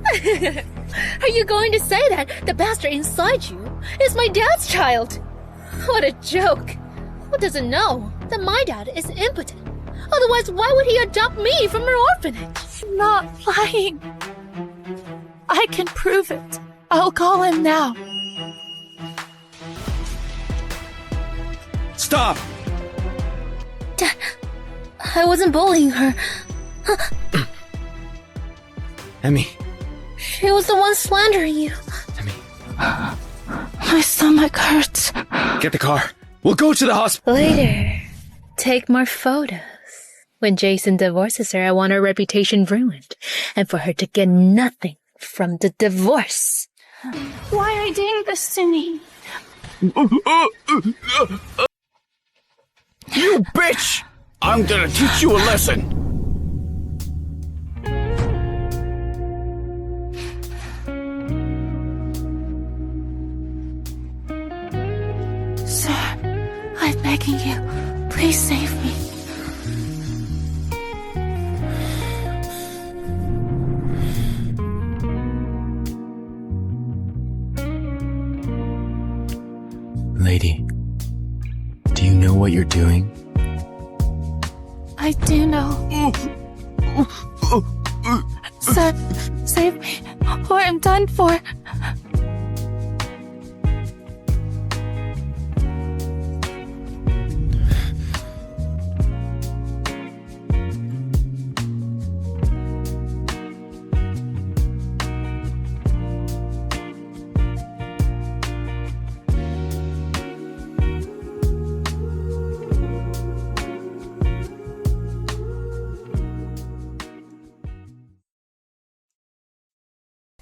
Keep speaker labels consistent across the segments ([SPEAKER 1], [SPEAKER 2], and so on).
[SPEAKER 1] Are you going to say that the bastard inside you is my dad's child? What a joke. Who doesn't know that my dad is impotent? Otherwise, why would he adopt me from an orphanage?
[SPEAKER 2] I'm not lying. I can prove it. I'll call him now.
[SPEAKER 3] Stop!
[SPEAKER 1] Dad, I wasn't bullying her.
[SPEAKER 3] Emmy.
[SPEAKER 1] She was the one slandering you.
[SPEAKER 3] Emmy.
[SPEAKER 2] My stomach hurts.
[SPEAKER 3] Get the car. We'll go to the hospital.
[SPEAKER 1] Later, take more photos. When Jason divorces her, I want her reputation ruined. And for her to get nothing from the divorce.
[SPEAKER 2] Why are you doing this to me?
[SPEAKER 3] You bitch! I'm gonna teach you a lesson.
[SPEAKER 2] Sir, I'm begging you. Please save me.
[SPEAKER 3] Lady, do you know what you're doing?
[SPEAKER 2] I do know. Sir, save me, or I'm done for.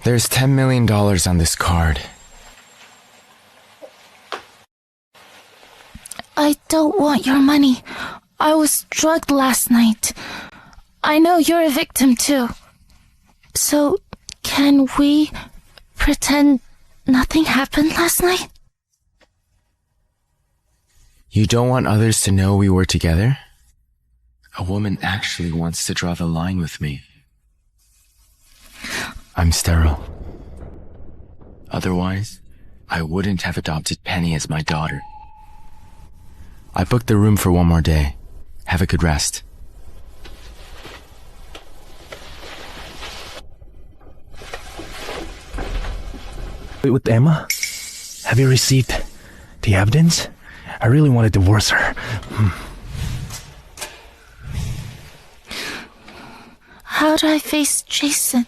[SPEAKER 3] There's $10 million on this card.
[SPEAKER 2] I don't want your money. I was drugged last night. I know you're a victim too. So, can we pretend nothing happened last night?
[SPEAKER 3] You don't want others to know we were together? A woman actually wants to draw the line with me. I'm sterile. Otherwise, I wouldn't have adopted Penny as my daughter. I booked the room for one more day. Have a good rest.
[SPEAKER 4] With Emma? Have you received the evidence? I really want to divorce her.
[SPEAKER 2] How do I face Jason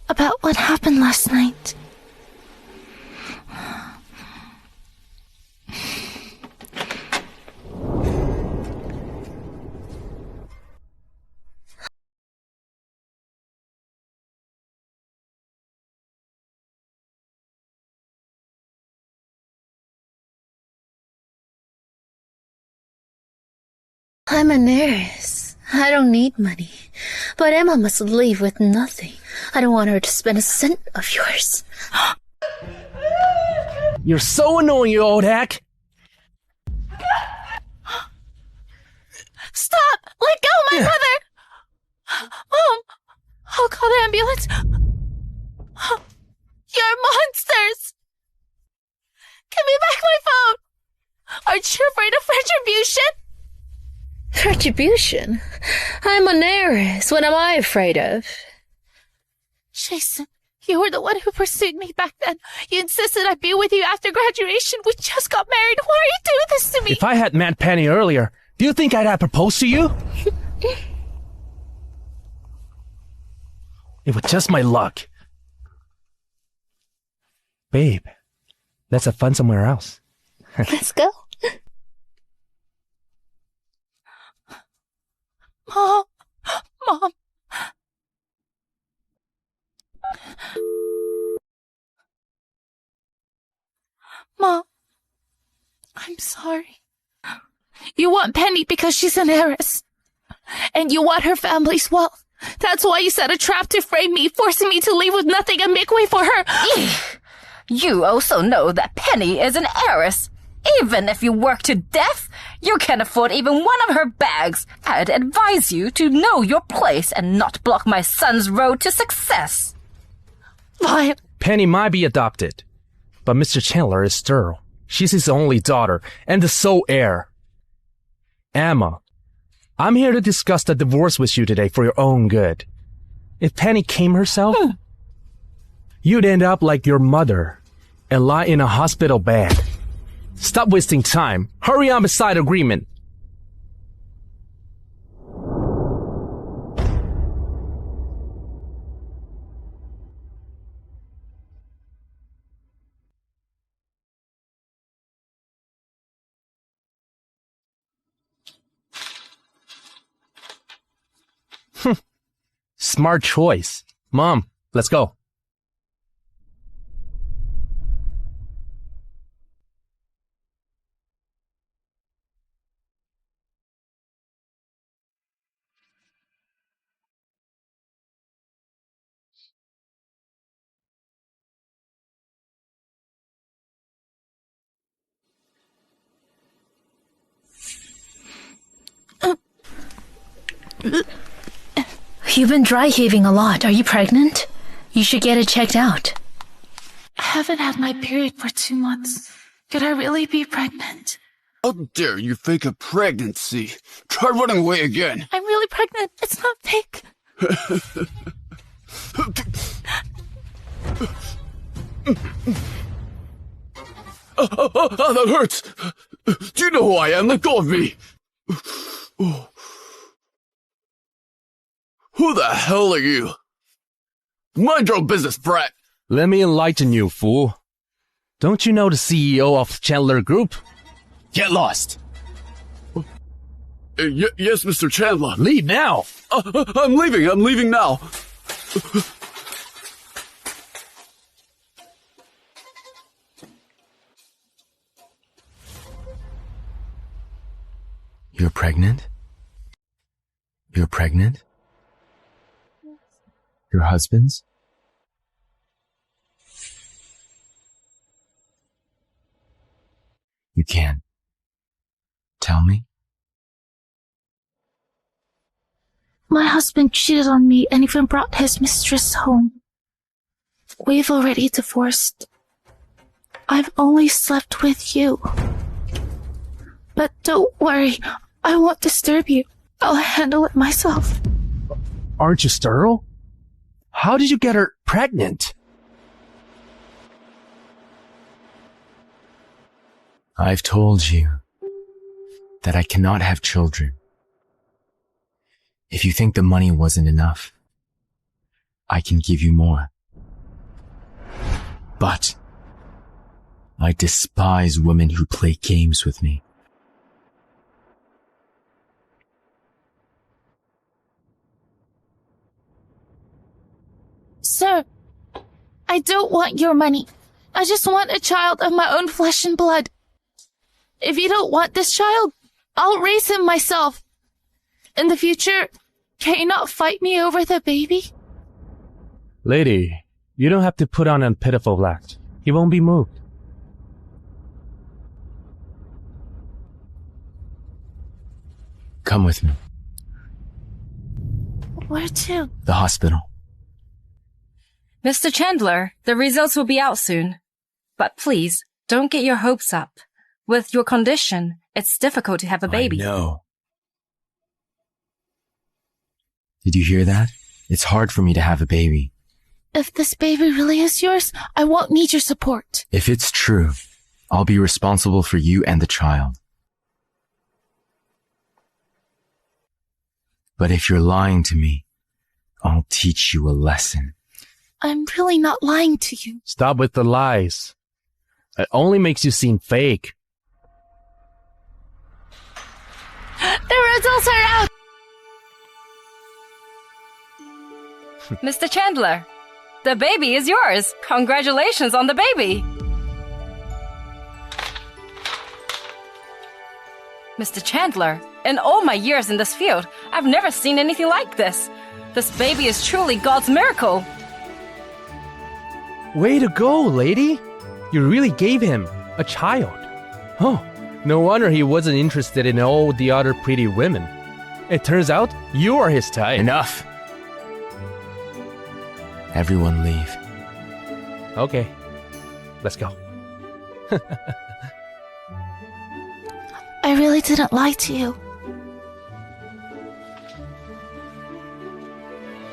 [SPEAKER 2] about what happened last night?
[SPEAKER 1] I'm an heiress. I don't need money. But Emma must leave with nothing. I don't want her to spend a cent of yours.
[SPEAKER 4] You're so annoying, you old hack!
[SPEAKER 2] Stop! Let go, my brother! Mom! I'll call the ambulance. You're monsters! Give me back my phone! Aren't you afraid of retribution?
[SPEAKER 1] Retribution? I'm an heiress. What am I afraid of?
[SPEAKER 2] Jason, you were the one who pursued me back then. You insisted I'd be with you after graduation. We just got married. Why are you doing this to me?
[SPEAKER 4] If I had met Penny earlier, do you think I'd have proposed to you? It was just my luck. Babe, let's have fun somewhere else.
[SPEAKER 1] Let's go.
[SPEAKER 2] Mom. Mom, I'm sorry. You want Penny because she's an heiress. And you want her family's wealth. That's why you set a trap to frame me, forcing me to leave with nothing and make way for her.
[SPEAKER 5] You also know that Penny is an heiress. Even if you work to death, you can't afford even one of her bags. I'd advise you to know your place and not block my son's road to success.
[SPEAKER 2] Fine.
[SPEAKER 4] Penny might be adopted, but Mr. Chandler is sterile. She's his only daughter and the sole heir. Emma, I'm here to discuss the divorce with you today for your own good. If Penny came herself, you'd end up like your mother and lie in a hospital bed. Stop wasting time. Hurry on beside agreement. Smart choice. Mom, let's go.
[SPEAKER 1] You've been dry heaving a lot. Are you pregnant? You should get it checked out.
[SPEAKER 2] I haven't had my period for 2 months. Could I really be pregnant?
[SPEAKER 6] How dare you fake a pregnancy? Try running away again.
[SPEAKER 2] I'm really pregnant. It's not fake.
[SPEAKER 6] That hurts. Do you know who I am? Let go of me. Who the hell are you? Mind your own business, brat.
[SPEAKER 4] Let me enlighten you, fool. Don't you know the CEO of Chandler Group? Get lost.
[SPEAKER 6] Yes, Mr. Chandler.
[SPEAKER 4] Leave now.
[SPEAKER 6] I'm leaving now.
[SPEAKER 3] You're pregnant? You're pregnant? Your husband's? You can. Tell me.
[SPEAKER 2] My husband cheated on me and even brought his mistress home. We've already divorced. I've only slept with you. But don't worry, I won't disturb you. I'll handle it myself.
[SPEAKER 4] Aren't you sterile? How did you get her pregnant?
[SPEAKER 3] I've told you that I cannot have children. If you think the money wasn't enough, I can give you more. But I despise women who play games with me.
[SPEAKER 2] Sir, I don't want your money. I just want a child of my own flesh and blood. If you don't want this child, I'll raise him myself. In the future, can you not fight me over the baby?
[SPEAKER 4] Lady, you don't have to put on a pitiful act. He won't be moved.
[SPEAKER 3] Come with me.
[SPEAKER 2] Where to?
[SPEAKER 3] The hospital.
[SPEAKER 5] Mr. Chandler, the results will be out soon. But please, don't get your hopes up. With your condition, it's difficult to have a baby.
[SPEAKER 3] I know. Did you hear that? It's hard for me to have a baby.
[SPEAKER 2] If this baby really is yours, I won't need your support.
[SPEAKER 3] If it's true, I'll be responsible for you and the child. But if you're lying to me, I'll teach you a lesson.
[SPEAKER 2] I'm really not lying to you.
[SPEAKER 4] Stop with the lies. It only makes you seem fake.
[SPEAKER 2] The results are out!
[SPEAKER 5] Mr. Chandler, the baby is yours. Congratulations on the baby. Mr. Chandler, in all my years in this field, I've never seen anything like this. This baby is truly God's miracle.
[SPEAKER 4] Way to go, lady. You really gave him a child. Oh, no wonder he wasn't interested in all the other pretty women. It turns out you are his type.
[SPEAKER 3] Enough! Everyone leave.
[SPEAKER 4] Okay. Let's go.
[SPEAKER 2] I really didn't lie to you.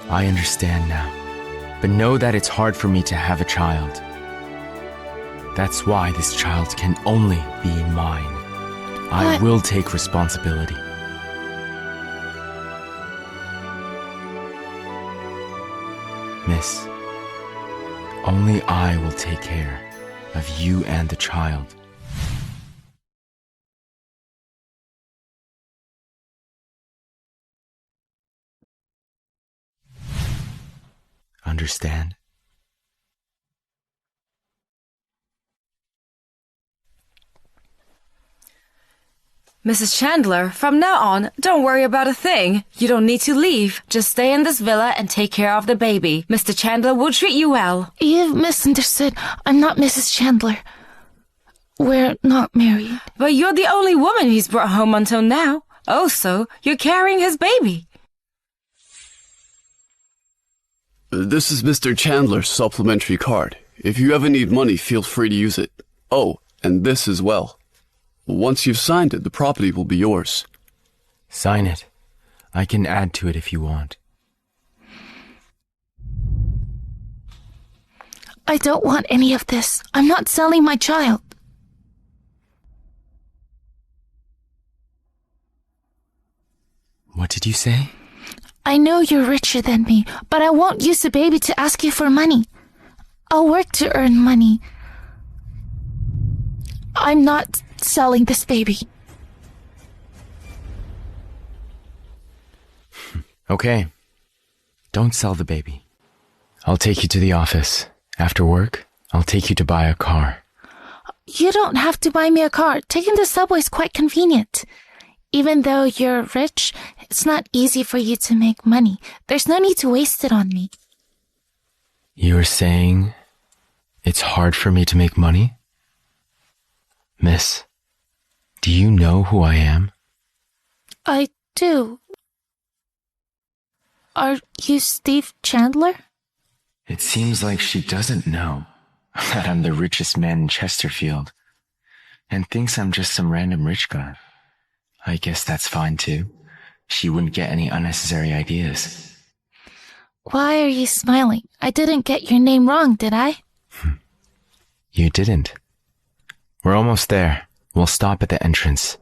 [SPEAKER 3] I understand now. But know that it's hard for me to have a child. That's why this child can only be mine. I will take responsibility. Miss, only I will take care of you and the child. Understand?
[SPEAKER 5] Mrs. Chandler, from now on, don't worry about a thing. You don't need to leave. Just stay in this villa and take care of the baby. Mr. Chandler will treat you well.
[SPEAKER 2] You've misunderstood. I'm not Mrs. Chandler. We're not married.
[SPEAKER 5] But you're the only woman he's brought home until now. Also, you're carrying his baby.
[SPEAKER 6] This is Mr. Chandler's supplementary card. If you ever need money, feel free to use it. Oh, and this as well. Once you've signed it, the property will be yours.
[SPEAKER 3] Sign it. I can add to it if you want.
[SPEAKER 2] I don't want any of this. I'm not selling my child.
[SPEAKER 3] What did you say?
[SPEAKER 2] I know you're richer than me, but I won't use the baby to ask you for money. I'll work to earn money. I'm not selling this baby.
[SPEAKER 3] Okay. Don't sell the baby. I'll take you to the office. After work, I'll take you to buy a car.
[SPEAKER 2] You don't have to buy me a car. Taking the subway is quite convenient. Even though you're rich, it's not easy for you to make money. There's no need to waste it on me.
[SPEAKER 3] You're saying it's hard for me to make money? Miss, do you know who I am?
[SPEAKER 2] I do. Are you Steve Chandler?
[SPEAKER 3] It seems like she doesn't know that I'm the richest man in Chesterfield and thinks I'm just some random rich guy. I guess that's fine too. She wouldn't get any unnecessary ideas.
[SPEAKER 2] Why are you smiling? I didn't get your name wrong, did I?
[SPEAKER 3] You didn't. We're almost there. We'll stop at the entrance.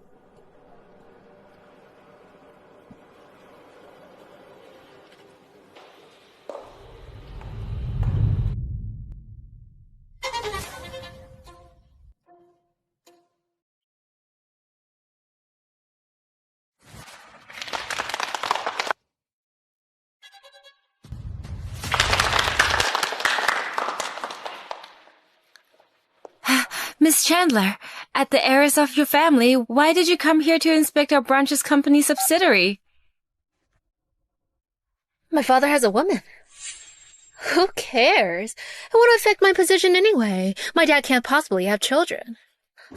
[SPEAKER 5] Miss Chandler, at the heiress of your family, why did you come here to inspect our branch's company subsidiary?
[SPEAKER 1] My father has a woman. Who cares? It won't affect my position anyway. My dad can't possibly have children.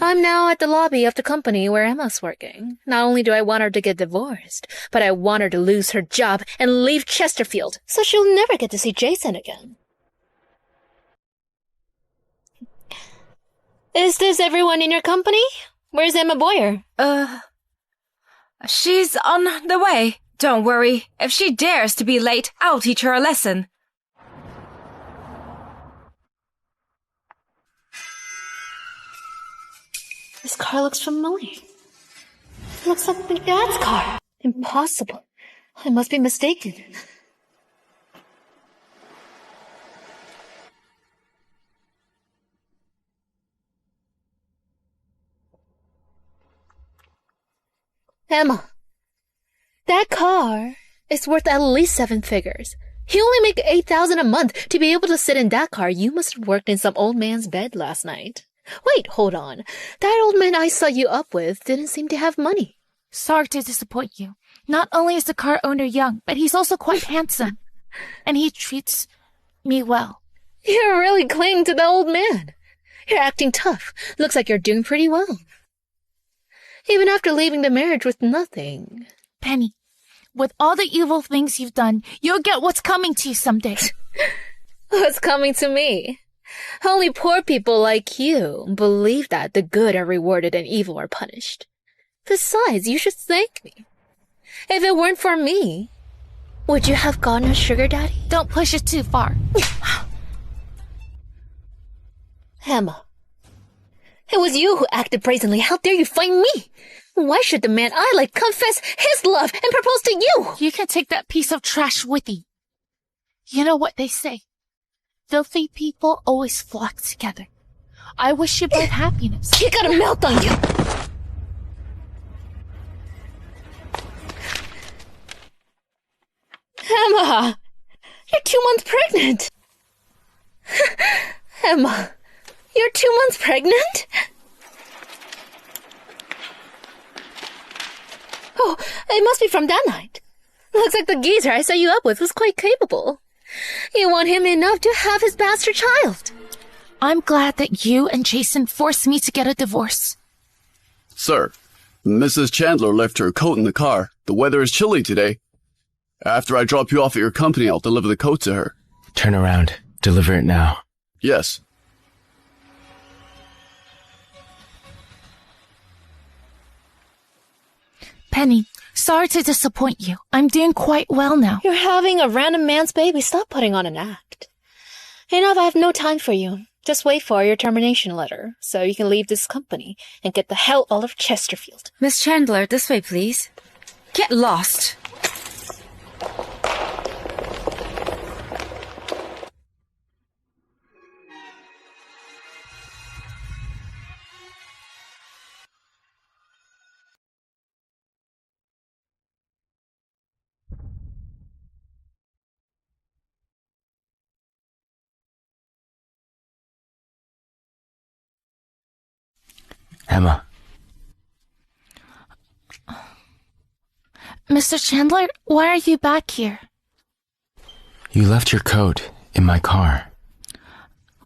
[SPEAKER 1] I'm now at the lobby of the company where Emma's working. Not only do I want her to get divorced, but I want her to lose her job and leave Chesterfield, so she'll never get to see Jason again. Is this everyone in your company? Where's Emma Boyer?
[SPEAKER 5] She's on the way. Don't worry. If she dares to be late, I'll teach her a lesson.
[SPEAKER 1] This car looks familiar. It looks like my dad's car. Impossible. I must be mistaken. Emma, that car is worth at least 7 figures. You only make $8,000 a month. To be able to sit in that car, you must have worked in some old man's bed last night. Wait, hold on. That old man I saw you up with didn't seem to have money.
[SPEAKER 2] Sorry to disappoint you. Not only is the car owner young, but he's also quite handsome. And he treats me well.
[SPEAKER 1] You're really clinging to the old man. You're acting tough. Looks like you're doing pretty well. Even after leaving the marriage with nothing.
[SPEAKER 2] Penny, with all the evil things you've done, you'll get what's coming to you someday.
[SPEAKER 1] What's coming to me? Only poor people like you believe that the good are rewarded and evil are punished. Besides, you should thank me. If it weren't for me, would you have gotten a sugar daddy?
[SPEAKER 2] Don't push it too far.
[SPEAKER 1] Emma, it was you who acted brazenly. How dare you find me? Why should the man I like confess his love and propose to you?
[SPEAKER 2] You can take that piece of trash with you. You know what they say. Filthy people always flock together. I wish you both happiness.
[SPEAKER 1] He got a melt on you. Emma, you're 2 months pregnant. Emma, you're 2 months pregnant? Oh, it must be from that night. Looks like the geezer I set you up with was quite capable. You want him enough to have his bastard child.
[SPEAKER 2] I'm glad that you and Jason forced me to get a divorce.
[SPEAKER 6] Sir, Mrs. Chandler left her coat in the car. The weather is chilly today. After I drop you off at your company, I'll deliver the coat to her.
[SPEAKER 3] Turn around. Deliver it now.
[SPEAKER 6] Yes.
[SPEAKER 2] Penny, sorry to disappoint you. I'm doing quite well now.
[SPEAKER 1] You're having a random man's baby. Stop putting on an act. Enough, I have no time for you. Just wait for your termination letter, so you can leave this company and get the hell out of Chesterfield.
[SPEAKER 5] Miss Chandler, this way, please. Get lost.
[SPEAKER 3] Emma.
[SPEAKER 2] Mr. Chandler, why are you back here?
[SPEAKER 3] You left your coat in my car.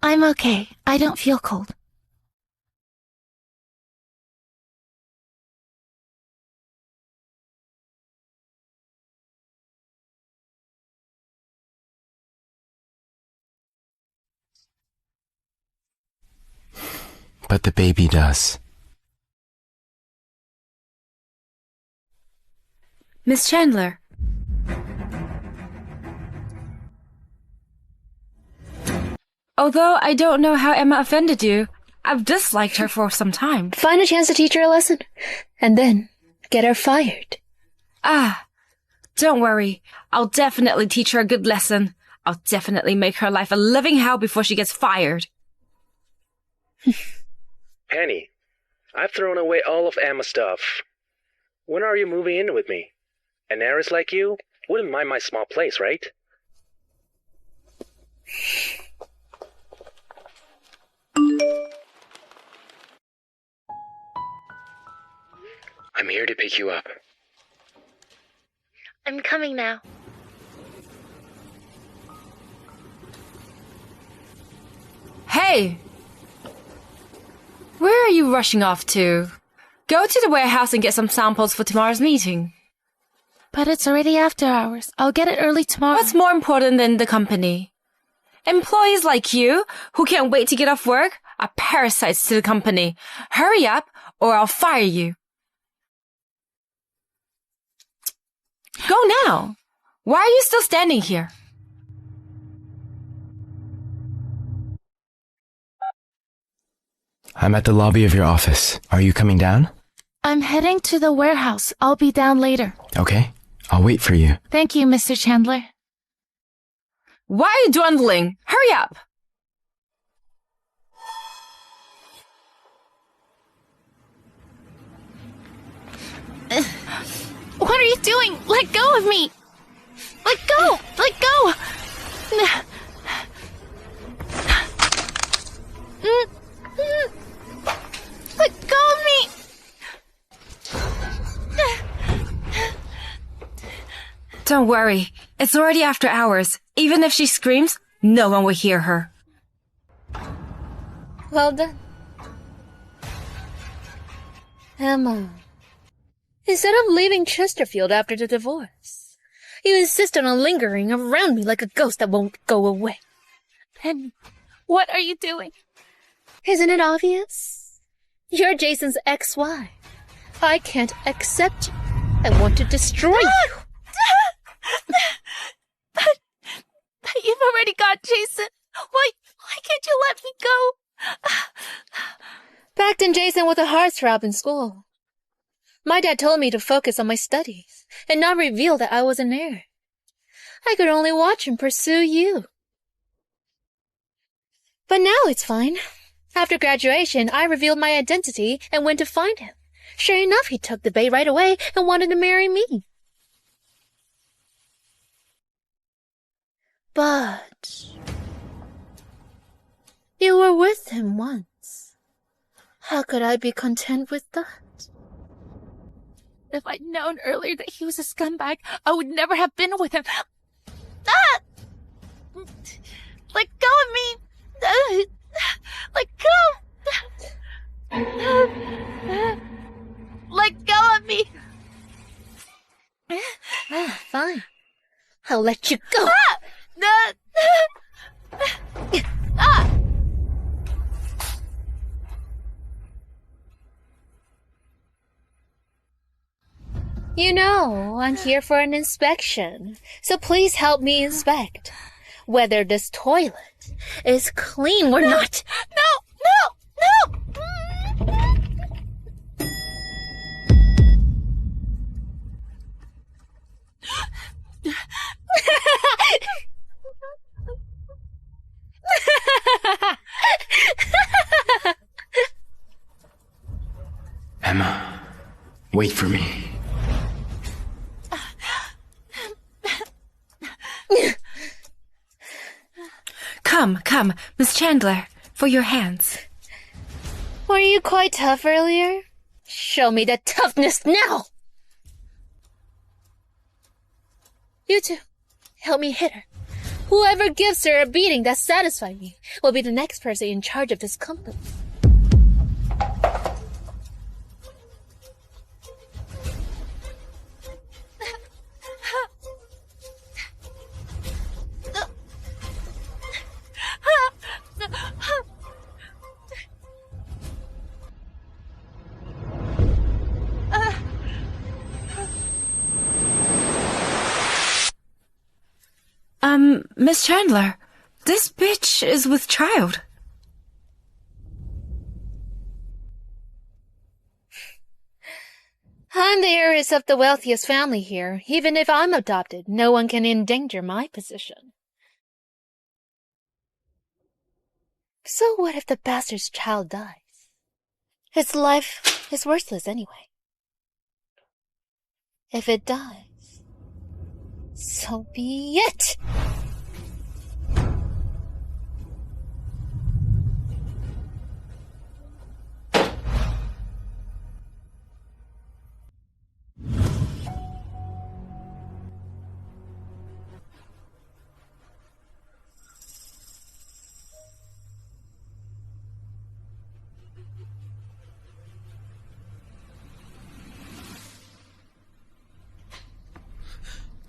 [SPEAKER 2] I'm okay. I don't feel cold.
[SPEAKER 3] But the baby does.
[SPEAKER 5] Miss Chandler. Although I don't know how Emma offended you, I've disliked her for some time.
[SPEAKER 1] Find a chance to teach her a lesson, and then get her fired.
[SPEAKER 5] Don't worry. I'll definitely teach her a good lesson. I'll definitely make her life a living hell before she gets fired.
[SPEAKER 7] Penny, I've thrown away all of Emma's stuff. When are you moving in with me? An heiress like you wouldn't mind my small place, right? I'm here to pick you up.
[SPEAKER 1] I'm coming now.
[SPEAKER 5] Hey! Where are you rushing off to? Go to the warehouse and get some samples for tomorrow's meeting.
[SPEAKER 2] But it's already after hours. I'll get it early tomorrow.
[SPEAKER 5] What's more important than the company? Employees like you, who can't wait to get off work, are parasites to the company. Hurry up, or I'll fire you. Go now. Why are you still standing here?
[SPEAKER 3] I'm at the lobby of your office. Are you coming down?
[SPEAKER 2] I'm heading to the warehouse. I'll be down later.
[SPEAKER 3] Okay. I'll wait for you.
[SPEAKER 2] Thank you, Mr. Chandler.
[SPEAKER 5] Why are you dwindling? Hurry up!
[SPEAKER 2] What are you doing? Let go of me! Let go! Let go! Let go of me!
[SPEAKER 5] Don't worry. It's already after hours. Even if she screams, no one will hear her.
[SPEAKER 1] Well done. Emma, instead of leaving Chesterfield after the divorce, you insisted on lingering around me like a ghost that won't go away.
[SPEAKER 2] Penny, What are you doing?
[SPEAKER 1] Isn't it obvious? You're Jason's ex-wife. I can't accept you. I want to destroy you.
[SPEAKER 2] But you've already got Jason. Why can't you let me go?
[SPEAKER 1] Back then, Jason was a heartthrob in school. My dad told me to focus on my studies and not reveal that I was an heir. I could only watch and pursue you. But now it's fine. After graduation, I revealed my identity and went to find him. Sure enough, he took the bait right away and wanted to marry me. But you were with him once. How could I be content with that?
[SPEAKER 2] If I'd known earlier that he was a scumbag, I would never have been with him. Ah! Let go of me! Let go! Let go of me!
[SPEAKER 1] Fine. I'll let you go. You know, I'm here for an inspection, so please help me inspect whether this toilet is clean or not.
[SPEAKER 2] No!
[SPEAKER 3] Emma, wait for me.
[SPEAKER 5] Come, Miss Chandler, for your hands.
[SPEAKER 1] Were you quite tough earlier? Show me that toughness now! You two, help me hit her. Whoever gives her a beating that satisfies me will be the next person in charge of this company.
[SPEAKER 5] Miss Chandler, this bitch is with child.
[SPEAKER 1] I'm the heiress of the wealthiest family here. Even if I'm adopted, no one can endanger my position. So what if the bastard's child dies? His life is worthless anyway. If it dies, so be it!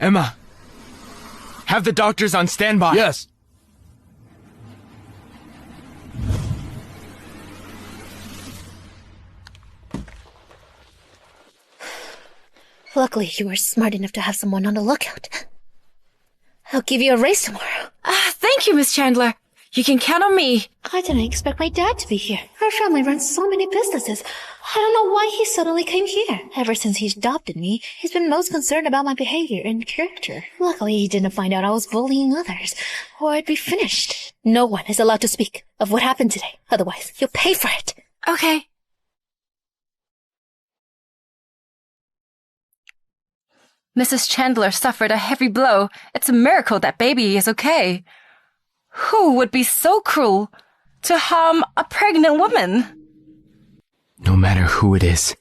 [SPEAKER 3] Emma, have the doctors on standby.
[SPEAKER 4] Yes.
[SPEAKER 1] Luckily, you were smart enough to have someone on the lookout. I'll give you a raise tomorrow.
[SPEAKER 5] Thank you, Miss Chandler. You can count on me.
[SPEAKER 1] I didn't expect my dad to be here. Our family runs so many businesses. I don't know why he suddenly came here. Ever since he adopted me, he's been most concerned about my behavior and character. Luckily, he didn't find out I was bullying others, or I'd be finished. No one is allowed to speak of what happened today. Otherwise, you'll pay for it.
[SPEAKER 5] Okay. Mrs. Chandler suffered a heavy blow. It's a miracle that baby is okay. Who would be so cruel to harm a pregnant woman?
[SPEAKER 3] No matter who it is,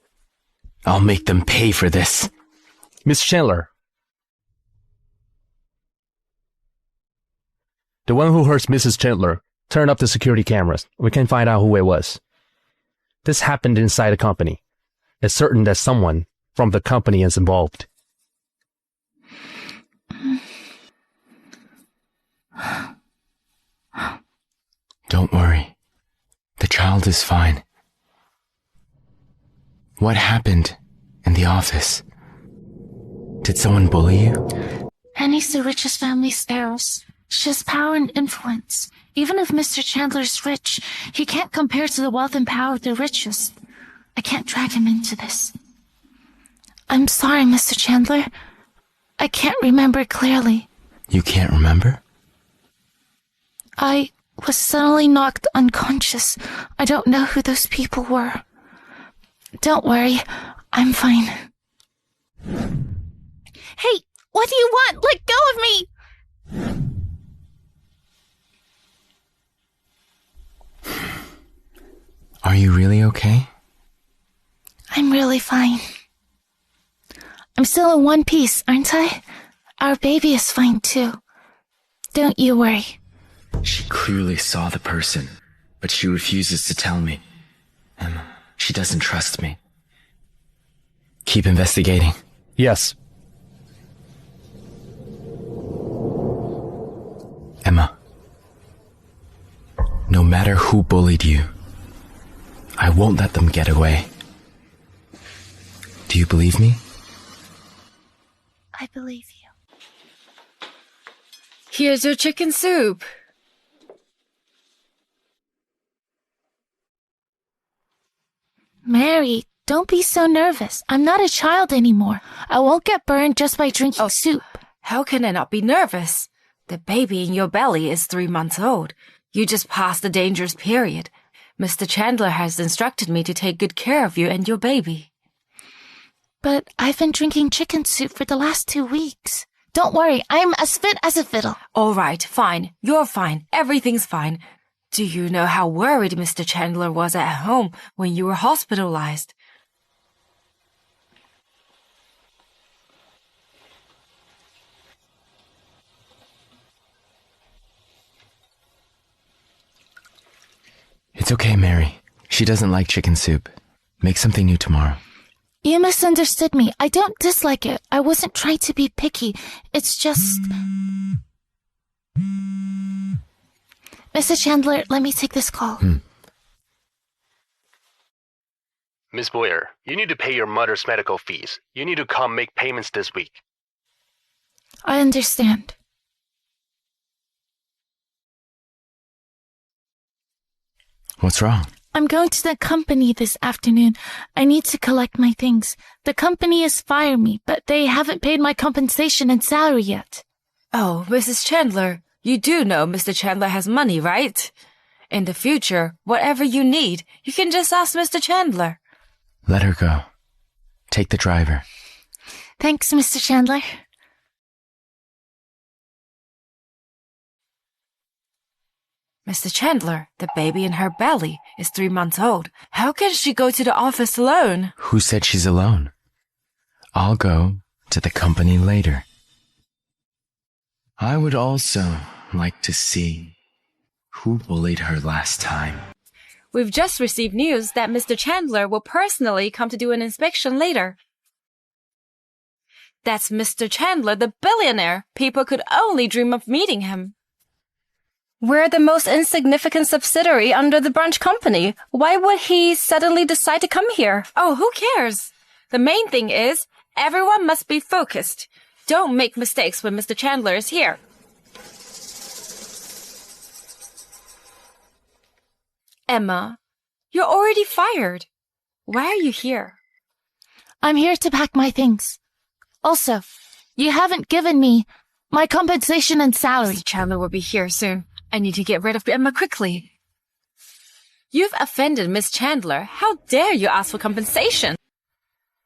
[SPEAKER 3] I'll make them pay for this.
[SPEAKER 4] Miss Chandler. The one who hurts Mrs. Chandler, turn up the security cameras. We can find out who it was. This happened inside a company. It's certain that someone from the company is involved.
[SPEAKER 3] Don't worry. The child is fine. What happened in the office? Did someone bully you?
[SPEAKER 2] Penny's the richest family's heiress. She has power and influence. Even if Mr. Chandler's rich, he can't compare to the wealth and power of the richest. I can't drag him into this. I'm sorry, Mr. Chandler. I can't remember clearly.
[SPEAKER 3] You can't remember?
[SPEAKER 2] I was suddenly knocked unconscious. I don't know who those people were. Don't worry, I'm fine. Hey, what do you want? Let go of me!
[SPEAKER 3] Are you really okay?
[SPEAKER 2] I'm really fine. I'm still in one piece, aren't I? Our baby is fine too. Don't you worry.
[SPEAKER 3] She clearly saw the person, but she refuses to tell me. Emma, she doesn't trust me. Keep investigating.
[SPEAKER 4] Yes.
[SPEAKER 3] Emma, no matter who bullied you, I won't let them get away. Do you believe me?
[SPEAKER 2] I believe you.
[SPEAKER 5] Here's your chicken soup.
[SPEAKER 2] Mary, don't be so nervous. I'm not a child anymore. I won't get burned just by drinking soup.
[SPEAKER 5] How can I not be nervous? The baby in your belly is 3 months old. You just passed the dangerous period. Mr. Chandler has instructed me to take good care of you and your baby.
[SPEAKER 2] But I've been drinking chicken soup for the last 2 weeks. Don't worry, I'm as fit as a fiddle.
[SPEAKER 5] All right, fine. You're fine. Everything's fine. Do you know how worried Mr. Chandler was at home when you were hospitalized?
[SPEAKER 3] It's okay, Mary. She doesn't like chicken soup. Make something new tomorrow.
[SPEAKER 2] You misunderstood me. I don't dislike it. I wasn't trying to be picky. It's just... Mr. Chandler, let me take this call.
[SPEAKER 8] Miss Boyer, you need to pay your mother's medical fees. You need to come make payments this week.
[SPEAKER 2] I understand.
[SPEAKER 3] What's wrong?
[SPEAKER 2] I'm going to the company this afternoon. I need to collect my things. The company has fired me, but they haven't paid my compensation and salary yet.
[SPEAKER 5] Oh, Mrs. Chandler, you do know Mr. Chandler has money, right? In the future, whatever you need, you can just ask Mr. Chandler.
[SPEAKER 3] Let her go. Take the driver.
[SPEAKER 2] Thanks, Mr. Chandler.
[SPEAKER 5] Mr. Chandler, the baby in her belly is 3 months old. How can she go to the office alone?
[SPEAKER 3] Who said she's alone? I'll go to the company later. I would also like to see who bullied her last time.
[SPEAKER 5] We've just received news that Mr. Chandler will personally come to do an inspection later. That's Mr. Chandler, the billionaire. People could only dream of meeting him.
[SPEAKER 9] We're the most insignificant subsidiary under the branch company. Why would he suddenly decide to come here?
[SPEAKER 5] Oh, who cares? The main thing is, everyone must be focused. Don't make mistakes when Mr. Chandler is here. Emma, you're already fired. Why are you here?
[SPEAKER 2] I'm here to pack my things. Also, you haven't given me my compensation and salary.
[SPEAKER 5] Mr. Chandler will be here soon. I need to get rid of Emma quickly. You've offended Miss Chandler. How dare you ask for compensation?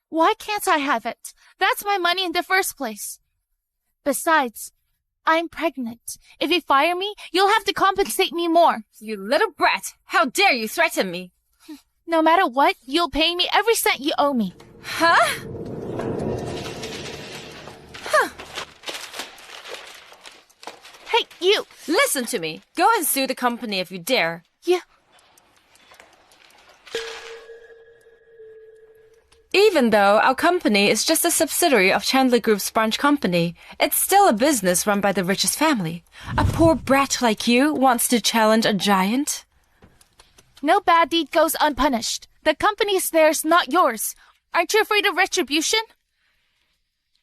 [SPEAKER 2] Why can't I have it? That's my money in the first place. Besides, I'm pregnant. If you fire me, you'll have to compensate me more.
[SPEAKER 5] You little brat! How dare you threaten me?
[SPEAKER 2] No matter what, you'll pay me every cent you owe me.
[SPEAKER 5] Huh?
[SPEAKER 2] Hey, you!
[SPEAKER 5] Listen to me. Go and sue the company if you dare. Even though our company is just a subsidiary of Chandler Group's branch company, it's still a business run by the richest family. A poor brat like you wants to challenge a giant?
[SPEAKER 2] No bad deed goes unpunished. The company is theirs, not yours. Aren't you afraid of retribution?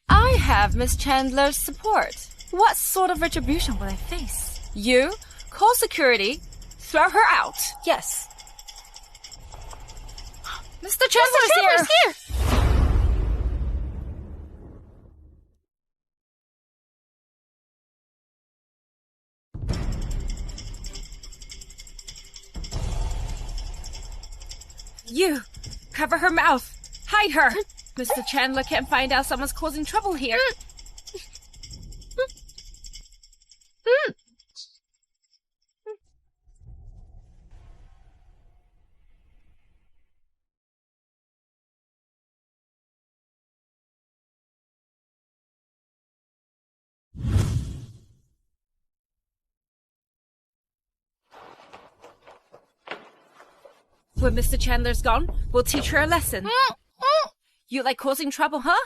[SPEAKER 5] I have Miss Chandler's support. What sort of retribution will I face? You? Call security. Throw her out. Yes. Mr. Chandler's here! You! Cover her mouth! Hide her! Mr. Chandler can't find out someone's causing trouble here. When Mr. Chandler's gone, we'll teach her a lesson. You like causing trouble, huh?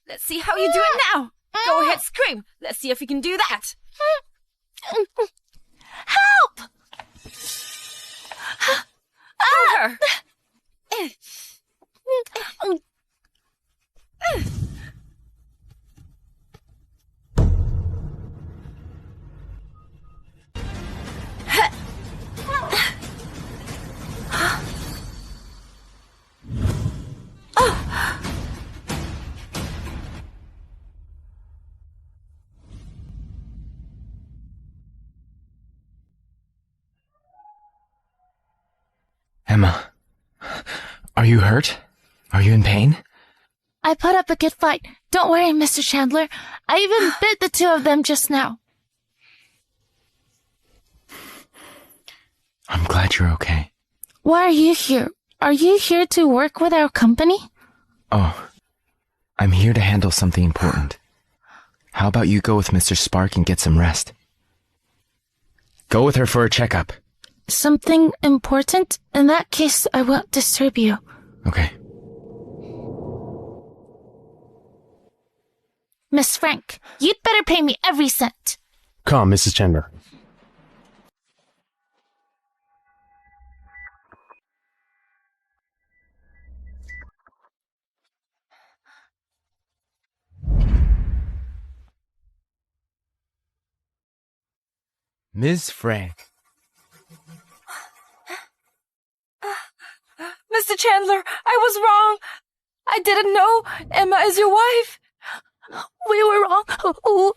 [SPEAKER 5] Let's see how you do it now. Go ahead, scream. Let's see if you can do that.
[SPEAKER 2] Help!
[SPEAKER 5] Throw her.
[SPEAKER 3] Emma, are you hurt? Are you in pain?
[SPEAKER 2] I put up a good fight. Don't worry, Mr. Chandler. I even bit the two of them just now.
[SPEAKER 3] I'm glad you're okay.
[SPEAKER 2] Why are you here? Are you here to work with our company?
[SPEAKER 3] Oh, I'm here to handle something important. How about you go with Mr. Spark and get some rest? Go with her for a checkup.
[SPEAKER 2] Something important? In that case, I won't disturb you.
[SPEAKER 3] Okay.
[SPEAKER 2] Miss Frank, you'd better pay me every cent.
[SPEAKER 4] Come, Mrs. Chandler.
[SPEAKER 3] Ms. Frank.
[SPEAKER 5] Mr. Chandler, I was wrong. I didn't know Emma is your wife.
[SPEAKER 2] We were wrong.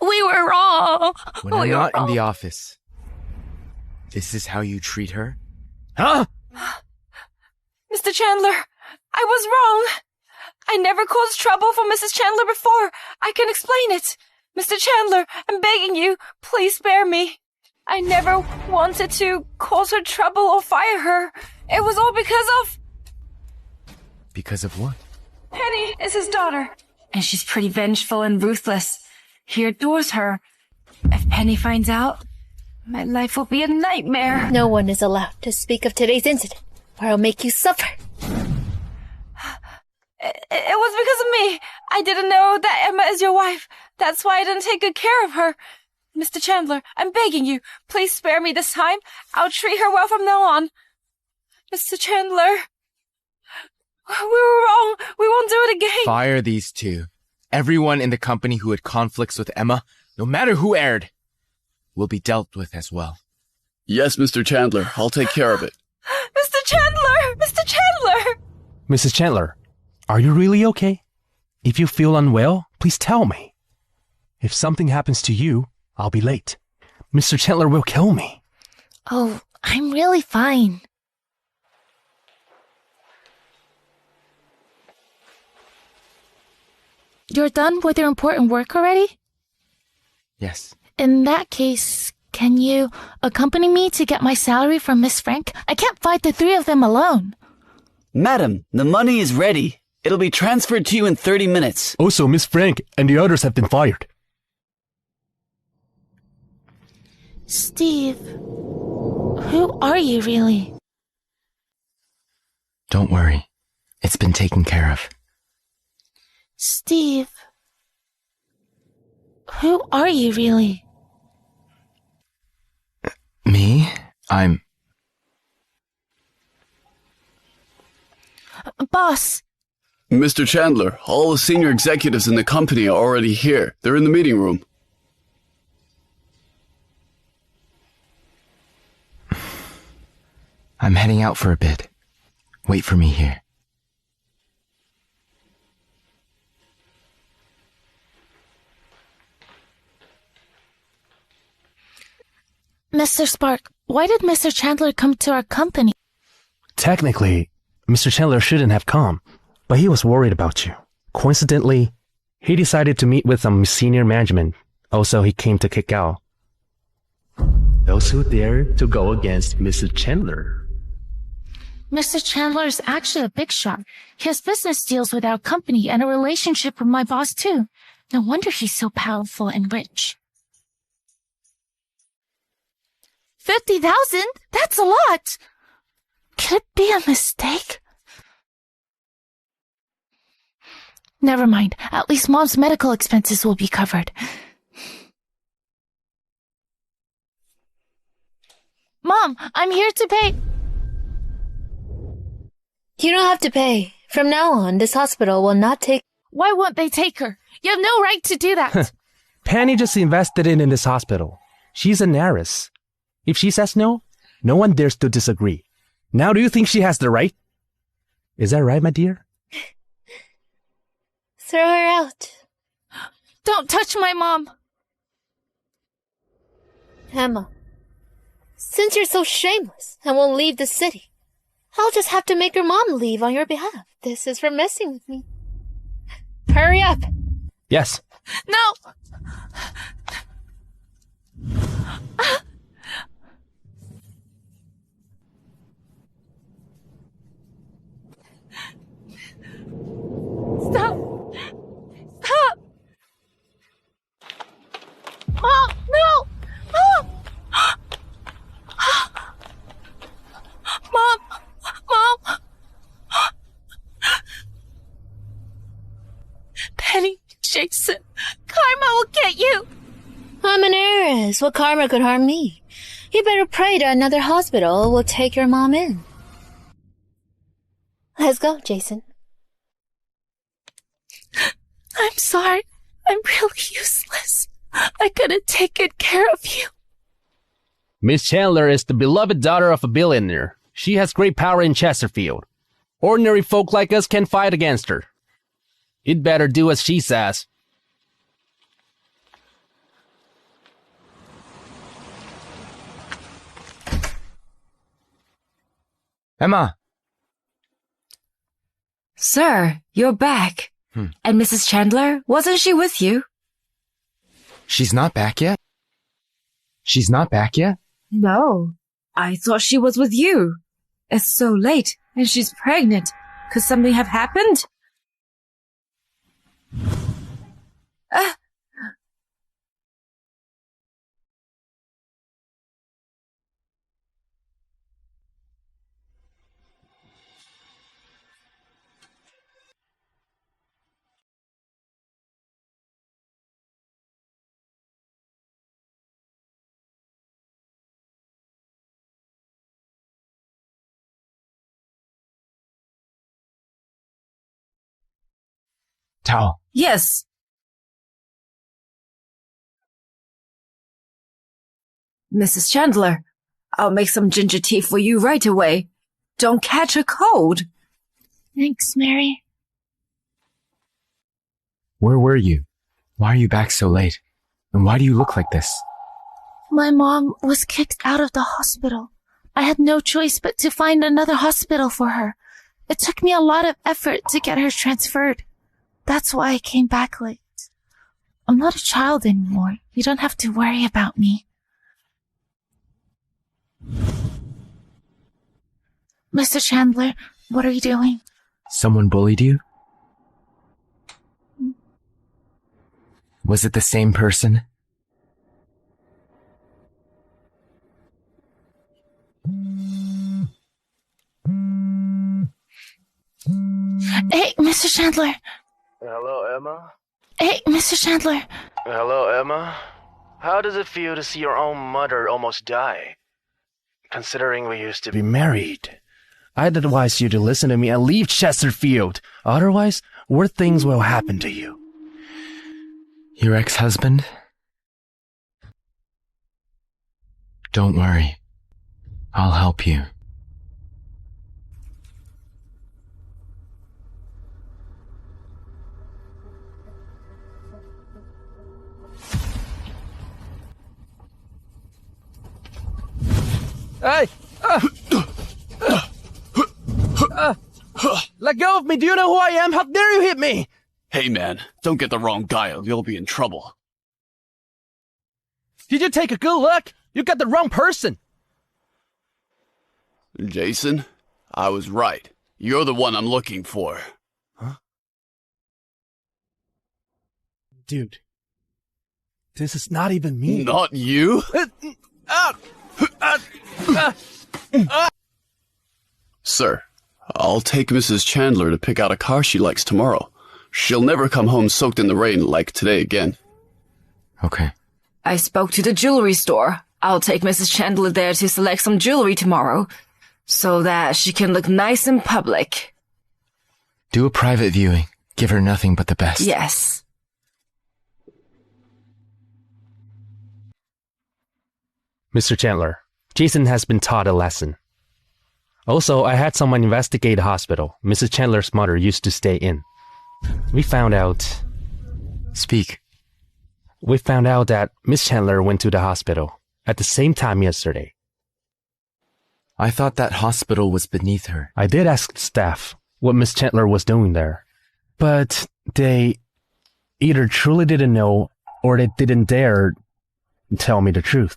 [SPEAKER 2] We were wrong.
[SPEAKER 3] When I'm not in the office, this is how you treat her? Huh?
[SPEAKER 5] Mr. Chandler, I was wrong. I never caused trouble for Mrs. Chandler before. I can explain it. Mr. Chandler, I'm begging you, please spare me. I never wanted to cause her trouble or fire her. It was all because of...
[SPEAKER 3] Because of what?
[SPEAKER 5] Penny is his daughter. And she's pretty vengeful and ruthless. He adores her. If Penny finds out, my life will be a nightmare.
[SPEAKER 1] No one is allowed to speak of today's incident, or I'll make you suffer.
[SPEAKER 5] It was because of me. I didn't know that Emma is your wife. That's why I didn't take good care of her. Mr. Chandler, I'm begging you. Please spare me this time. I'll treat her well from now on. Mr. Chandler, we were wrong. We won't do it again.
[SPEAKER 3] Fire these two. Everyone in the company who had conflicts with Emma, no matter who erred, will be dealt with as well.
[SPEAKER 6] Yes, Mr. Chandler, I'll take care of it.
[SPEAKER 5] Mr. Chandler! Mr. Chandler!
[SPEAKER 4] Mrs. Chandler, are you really okay? If you feel unwell, please tell me. If something happens to you, I'll be late. Mr. Chandler will kill me.
[SPEAKER 2] Oh, I'm really fine. You're done with your important work already?
[SPEAKER 3] Yes.
[SPEAKER 2] In that case, can you accompany me to get my salary from Miss Frank? I can't fight the three of them alone.
[SPEAKER 10] Madam, the money is ready. It'll be transferred to you in 30 minutes.
[SPEAKER 4] Also, Miss Frank and the others have been fired.
[SPEAKER 2] Steve, who are you really?
[SPEAKER 3] Don't worry. It's been taken care of.
[SPEAKER 2] Steve. Who are you really?
[SPEAKER 3] Me? I'm...
[SPEAKER 2] Boss.
[SPEAKER 6] Mr. Chandler, all the senior executives in the company are already here. They're in the meeting room.
[SPEAKER 3] I'm heading out for a bit. Wait for me here.
[SPEAKER 2] Mr. Spark, why did Mr. Chandler come to our company?
[SPEAKER 4] Technically, Mr. Chandler shouldn't have come, but he was worried about you. Coincidentally, he decided to meet with some senior management. Also, he came to kick out those who dare to go against Mr. Chandler.
[SPEAKER 2] Mr. Chandler is actually a big shot. He has business deals with our company and a relationship with my boss too. No wonder he's so powerful and rich. 50,000? That's a lot! Could it be a mistake? Never mind. At least Mom's medical expenses will be covered. Mom, I'm here to pay.
[SPEAKER 1] You don't have to pay. From now on, this hospital will not take...
[SPEAKER 2] Why won't they take her? You have no right to do that.
[SPEAKER 4] Penny just invested in this hospital. She's an heiress. If she says no, no one dares to disagree. Now do you think she has the right? Is that right, my dear?
[SPEAKER 1] Throw her out.
[SPEAKER 2] Don't touch my mom.
[SPEAKER 1] Emma, since you're so shameless and won't leave the city, I'll just have to make your mom leave on your behalf. This is for messing with me. Hurry up.
[SPEAKER 4] Yes.
[SPEAKER 2] No! Stop! Stop! Mom, no! Mom! Mom! Penny, Jason, karma will get you!
[SPEAKER 1] I'm an heiress. What karma could harm me? You better pray to another hospital will take your mom in. Let's go, Jason.
[SPEAKER 2] I'm sorry. I'm really useless. I couldn't take good care of you.
[SPEAKER 4] Miss Chandler is the beloved daughter of a billionaire. She has great power in Chesterfield. Ordinary folk like us can fight against her. You'd better do as she says.
[SPEAKER 3] Emma!
[SPEAKER 5] Sir, you're back. And Mrs. Chandler, wasn't she with you?
[SPEAKER 3] She's not back yet? She's not back yet?
[SPEAKER 5] No. I thought she was with you. It's so late, and she's pregnant. Could something have happened?
[SPEAKER 3] Towel.
[SPEAKER 5] Yes. Mrs. Chandler, I'll make some ginger tea for you right away. Don't catch a cold.
[SPEAKER 2] Thanks, Mary.
[SPEAKER 3] Where were you? Why are you back so late? And why do you look like this?
[SPEAKER 2] My mom was kicked out of the hospital. I had no choice but to find another hospital for her. It took me a lot of effort to get her transferred. That's why I came back late. I'm not a child anymore. You don't have to worry about me. Mr. Chandler, what are you doing?
[SPEAKER 3] Someone bullied you? Was it the same person?
[SPEAKER 2] Hey, Mr. Chandler.
[SPEAKER 8] Hello, Emma?
[SPEAKER 2] Hey, Mr. Chandler.
[SPEAKER 8] Hello, Emma? How does it feel to see your own mother almost die? Considering we used to
[SPEAKER 4] Be married. I'd advise you to listen to me and leave Chesterfield. Otherwise, worse things will happen to you.
[SPEAKER 3] Your ex-husband? Don't worry. I'll help you.
[SPEAKER 4] Hey! Let go of me! Do you know who I am? How dare you hit me?
[SPEAKER 6] Hey man, don't get the wrong guy or you'll be in trouble.
[SPEAKER 4] Did you take a good look? You got the wrong person.
[SPEAKER 6] Jason, I was right. You're the one I'm looking for.
[SPEAKER 4] Huh? Dude, this is not even me.
[SPEAKER 6] Not you? Sir, I'll take Mrs. Chandler to pick out a car she likes tomorrow. She'll never come home soaked in the rain like today again.
[SPEAKER 3] Okay.
[SPEAKER 5] I spoke to the jewelry store. I'll take Mrs. Chandler there to select some jewelry tomorrow, so that she can look nice in public.
[SPEAKER 3] Do a private viewing. Give her nothing but the best.
[SPEAKER 5] Yes.
[SPEAKER 4] Mr. Chandler, Jason has been taught a lesson. Also, I had someone investigate the hospital Mrs. Chandler's mother used to stay in. We found out...
[SPEAKER 3] Speak.
[SPEAKER 4] We found out that Miss Chandler went to the hospital at the same time yesterday.
[SPEAKER 3] I thought that hospital was beneath her.
[SPEAKER 4] I did ask the staff what Miss Chandler was doing there, but they either truly didn't know or they didn't dare tell me the truth.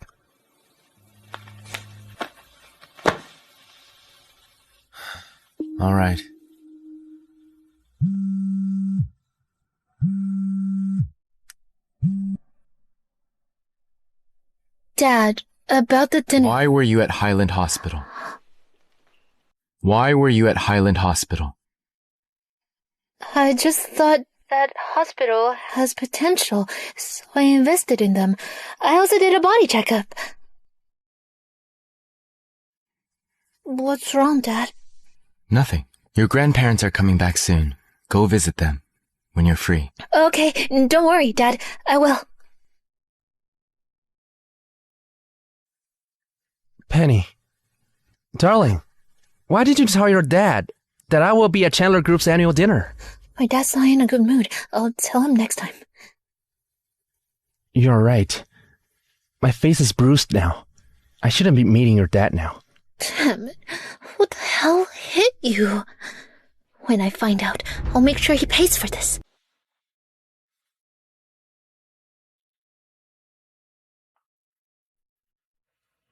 [SPEAKER 3] All right.
[SPEAKER 1] Dad, about the dinner...
[SPEAKER 3] Why were you at Highland Hospital? Why were you at Highland Hospital?
[SPEAKER 1] I just thought that hospital has potential, so I invested in them. I also did a body checkup. What's wrong, Dad?
[SPEAKER 3] Nothing. Your grandparents are coming back soon. Go visit them when you're free.
[SPEAKER 1] Okay, don't worry, Dad. I will.
[SPEAKER 4] Penny, darling, why did you tell your dad that I will be at Chandler Group's annual dinner?
[SPEAKER 1] My dad's not in a good mood. I'll tell him next time.
[SPEAKER 4] You're right. My face is bruised now. I shouldn't be meeting your dad now.
[SPEAKER 1] Damn it. What the hell hit you? When I find out, I'll make sure he pays for this.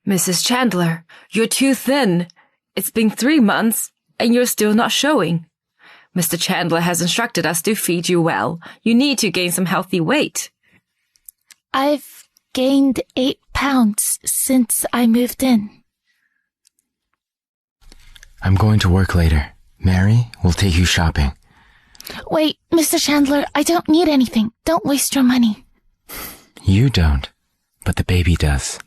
[SPEAKER 5] Mrs. Chandler, you're too thin. It's been 3 months, and you're still not showing. Mr. Chandler has instructed us to feed you well. You need to gain some healthy weight.
[SPEAKER 2] I've gained 8 pounds since I moved in.
[SPEAKER 3] I'm going to work later. Mary will take you shopping.
[SPEAKER 2] Wait, Mr. Chandler, I don't need anything. Don't waste your money.
[SPEAKER 3] You don't, but the baby does.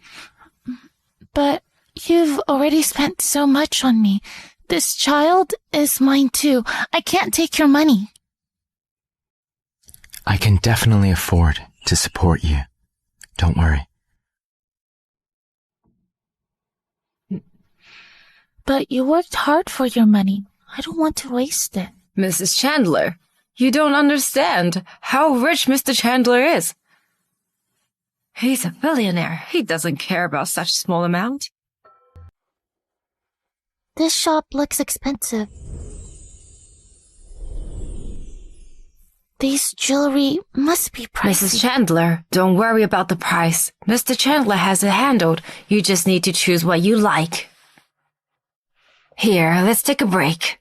[SPEAKER 2] But you've already spent so much on me. This child is mine too. I can't take your money.
[SPEAKER 3] I can definitely afford to support you. Don't worry.
[SPEAKER 2] But you worked hard for your money. I don't want to waste it.
[SPEAKER 5] Mrs. Chandler, you don't understand how rich Mr. Chandler is. He's a billionaire. He doesn't care about such a small amount.
[SPEAKER 2] This shop looks expensive. These jewelry must be pricey.
[SPEAKER 5] Mrs. Chandler, don't worry about the price. Mr. Chandler has it handled. You just need to choose what you like. Here, let's take a break.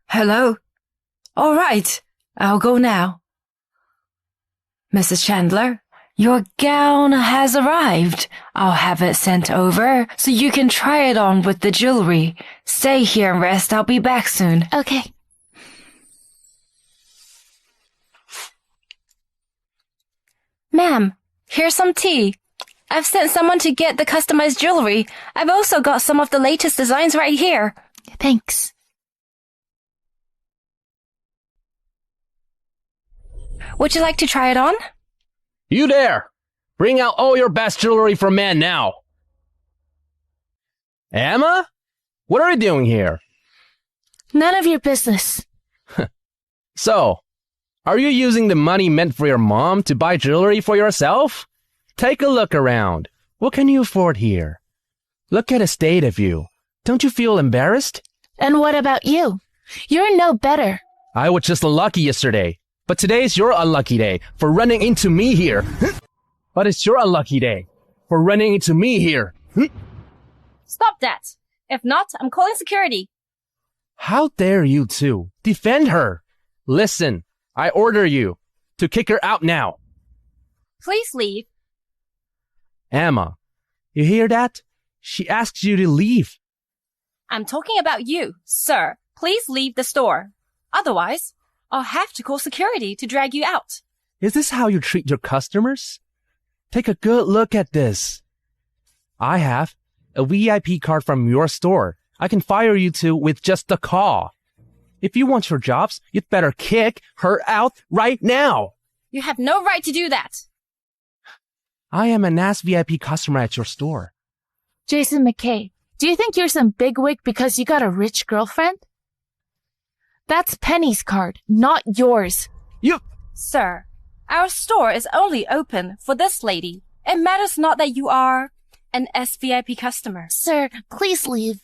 [SPEAKER 5] Hello? All right, I'll go now. Mrs. Chandler, Your gown has arrived. I'll have it sent over so you can try it on with the jewelry. Stay here and rest. I'll be back soon.
[SPEAKER 2] Okay.
[SPEAKER 9] Ma'am, here's some tea. I've sent someone to get the customized jewelry. I've also got some of the latest designs right here.
[SPEAKER 2] Thanks.
[SPEAKER 9] Would you like to try it on?
[SPEAKER 4] You there! Bring out all your best jewelry for men now! Emma? What are you doing here?
[SPEAKER 2] None of your business.
[SPEAKER 4] So, are you using the money meant for your mom to buy jewelry for yourself? Take a look around. What can you afford here? Look at the state of you. Don't you feel embarrassed?
[SPEAKER 2] And what about you? You're no better.
[SPEAKER 4] I was just lucky yesterday, but today's your unlucky day for running into me here. But it's your unlucky day for running into me here.
[SPEAKER 9] Stop that. If not, I'm calling security.
[SPEAKER 4] How dare you two defend her? Listen, I order you to kick her out now.
[SPEAKER 9] Please leave.
[SPEAKER 4] Emma, you hear that? She asks you to leave.
[SPEAKER 9] I'm talking about you, sir. Please leave the store. Otherwise, I'll have to call security to drag you out.
[SPEAKER 4] Is this how you treat your customers? Take a good look at this. I have a VIP card from your store. I can fire you two with just a call. If you want your jobs, you'd better kick her out right now.
[SPEAKER 9] You have no right to do that.
[SPEAKER 4] I am an ass VIP customer at your store.
[SPEAKER 2] Jason McKay, do you think you're some bigwig because you got a rich girlfriend? That's Penny's card, not yours.
[SPEAKER 4] You...
[SPEAKER 9] Sir, our store is only open for this lady. It matters not that you are an SVIP customer.
[SPEAKER 2] Sir, please leave.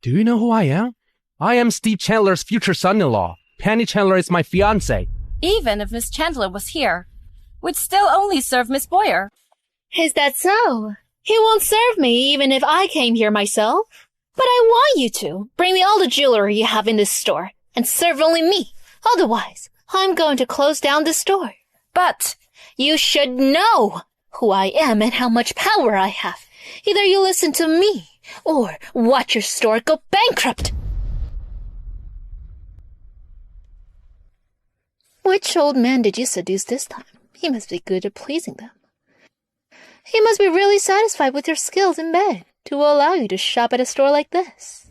[SPEAKER 4] Do you know who I am? I am Steve Chandler's future son-in-law. Penny Chandler is my fiancée.
[SPEAKER 9] Even if Miss Chandler was here, we'd still only serve Miss Boyer.
[SPEAKER 1] Is that so? He won't serve me even if I came here myself. But I want you to. Bring me all the jewelry you have in this store and serve only me. Otherwise, I'm going to close down the store. But you should know who I am and how much power I have. Either you listen to me or watch your store go bankrupt. Which old man did you seduce this time? He must be good at pleasing them. He must be really satisfied with your skills in bed to allow you to shop at a store like this.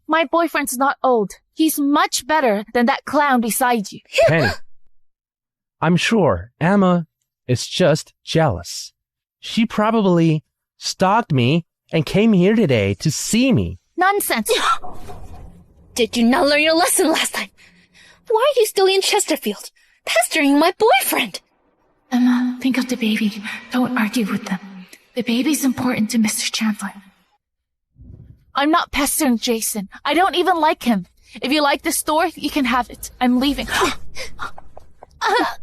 [SPEAKER 2] My boyfriend's not old. He's much better than that clown beside you.
[SPEAKER 4] Penny, I'm sure Emma is just jealous. She probably stalked me and came here today to see me.
[SPEAKER 2] Nonsense.
[SPEAKER 1] Did you not learn your lesson last time? Why are you still in Chesterfield, pestering my boyfriend?
[SPEAKER 2] Emma, think of the baby. Don't argue with them. The baby's important to Mr. Chandler. I'm not pestering Jason. I don't even like him. If you like the store, you can have it. I'm leaving.
[SPEAKER 1] I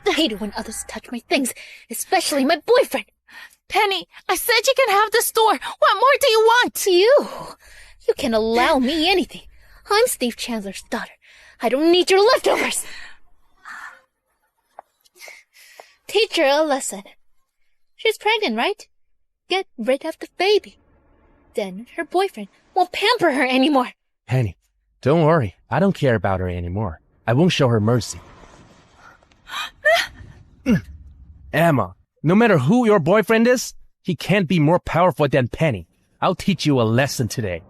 [SPEAKER 1] hate it when others touch my things, especially my boyfriend.
[SPEAKER 2] Penny, I said you can have the store. What more do you want?
[SPEAKER 1] You can allow me anything. I'm Steve Chandler's daughter. I don't need your leftovers. Teach her a lesson. She's pregnant, right? Get rid of the baby. Then her boyfriend won't pamper her anymore.
[SPEAKER 4] Penny, don't worry. I don't care about her anymore. I won't show her mercy. Emma, no matter who your boyfriend is, he can't be more powerful than Penny. I'll teach you a lesson today,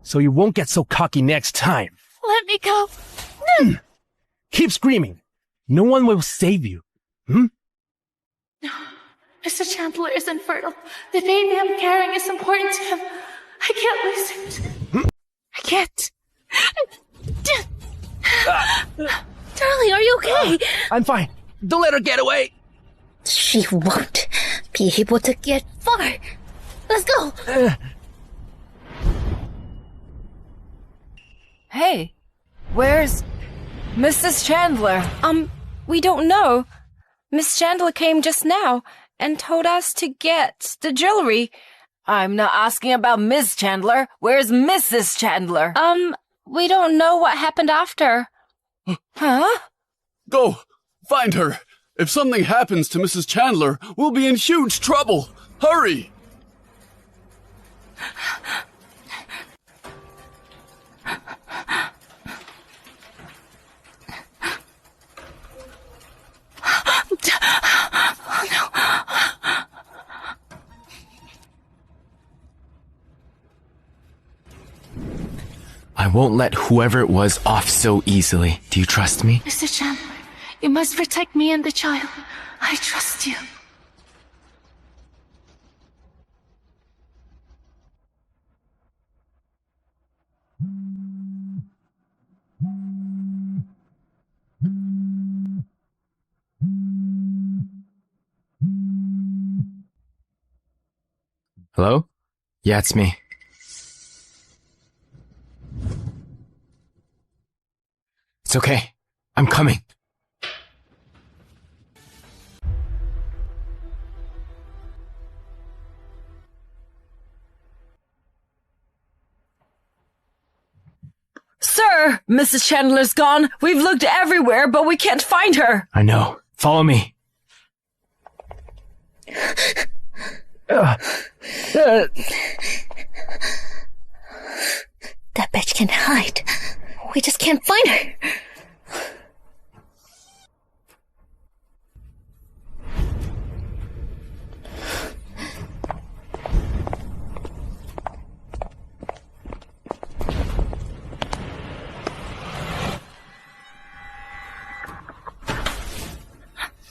[SPEAKER 4] so you won't get so cocky next time.
[SPEAKER 2] Let me go.
[SPEAKER 4] Keep screaming. No one will save you.
[SPEAKER 2] No, Mr. Chandler is infertile. The baby I'm carrying is important to him. I can't lose it. I can't.
[SPEAKER 1] Darling, are you okay?
[SPEAKER 4] I'm fine. Don't let her get away.
[SPEAKER 1] She won't be able to get far. Let's go.
[SPEAKER 5] Hey, where's Mrs. Chandler?
[SPEAKER 9] We don't know. Miss Chandler came just now and told us to get the jewelry.
[SPEAKER 5] I'm not asking about Miss Chandler. Where's Mrs. Chandler?
[SPEAKER 9] We don't know what happened after.
[SPEAKER 5] Huh?
[SPEAKER 6] Go! Find her! If something happens to Mrs. Chandler, we'll be in huge trouble. Hurry!
[SPEAKER 3] I won't let whoever it was off so easily. Do you trust me?
[SPEAKER 2] Mr. Chandler, you must protect me and the child. I trust you.
[SPEAKER 3] Hello? Yeah, it's me. It's okay. I'm coming.
[SPEAKER 5] Sir, Mrs. Chandler's gone. We've looked everywhere, but we can't find her.
[SPEAKER 3] I know. Follow me.
[SPEAKER 1] That bitch can hide. We just can't find her.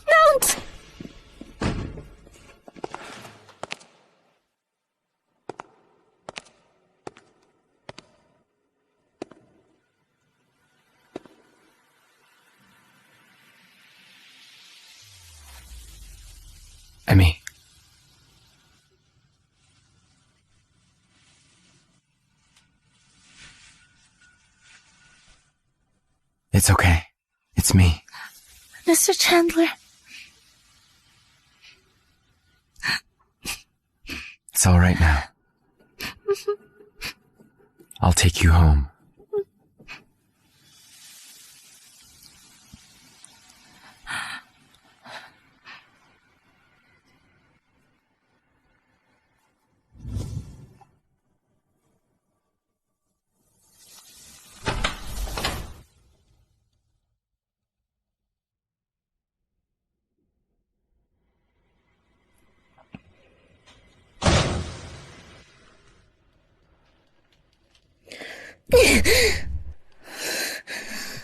[SPEAKER 1] Don't!
[SPEAKER 3] Emmy. It's okay. It's me.
[SPEAKER 2] Mr. Chandler.
[SPEAKER 3] It's all right now. I'll take you home.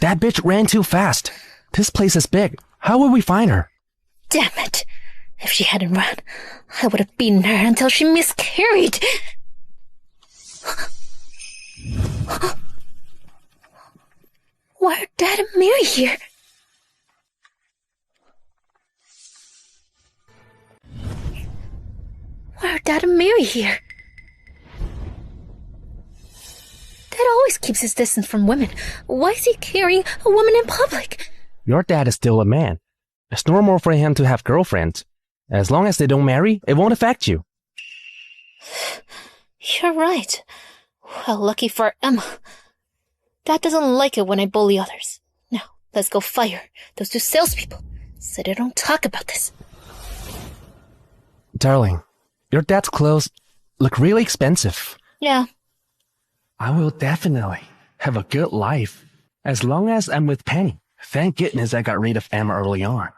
[SPEAKER 4] That bitch ran too fast. This place is big. How will we find her?
[SPEAKER 1] Damn it. If she hadn't run, I would have beaten her until she miscarried. Why are Dad and Mary here? Why are Dad and Mary here? Dad always keeps his distance from women. Why is he carrying a woman in public?
[SPEAKER 4] Your dad is still a man. It's normal for him to have girlfriends. As long as they don't marry, it won't affect you.
[SPEAKER 1] You're right. Well, lucky for Emma. Dad doesn't like it when I bully others. Now, let's go fire those two salespeople so they don't talk about this.
[SPEAKER 4] Darling, your dad's clothes look really expensive.
[SPEAKER 1] Yeah.
[SPEAKER 4] I will definitely have a good life as long as I'm with Penny. Thank goodness I got rid of Emma early on.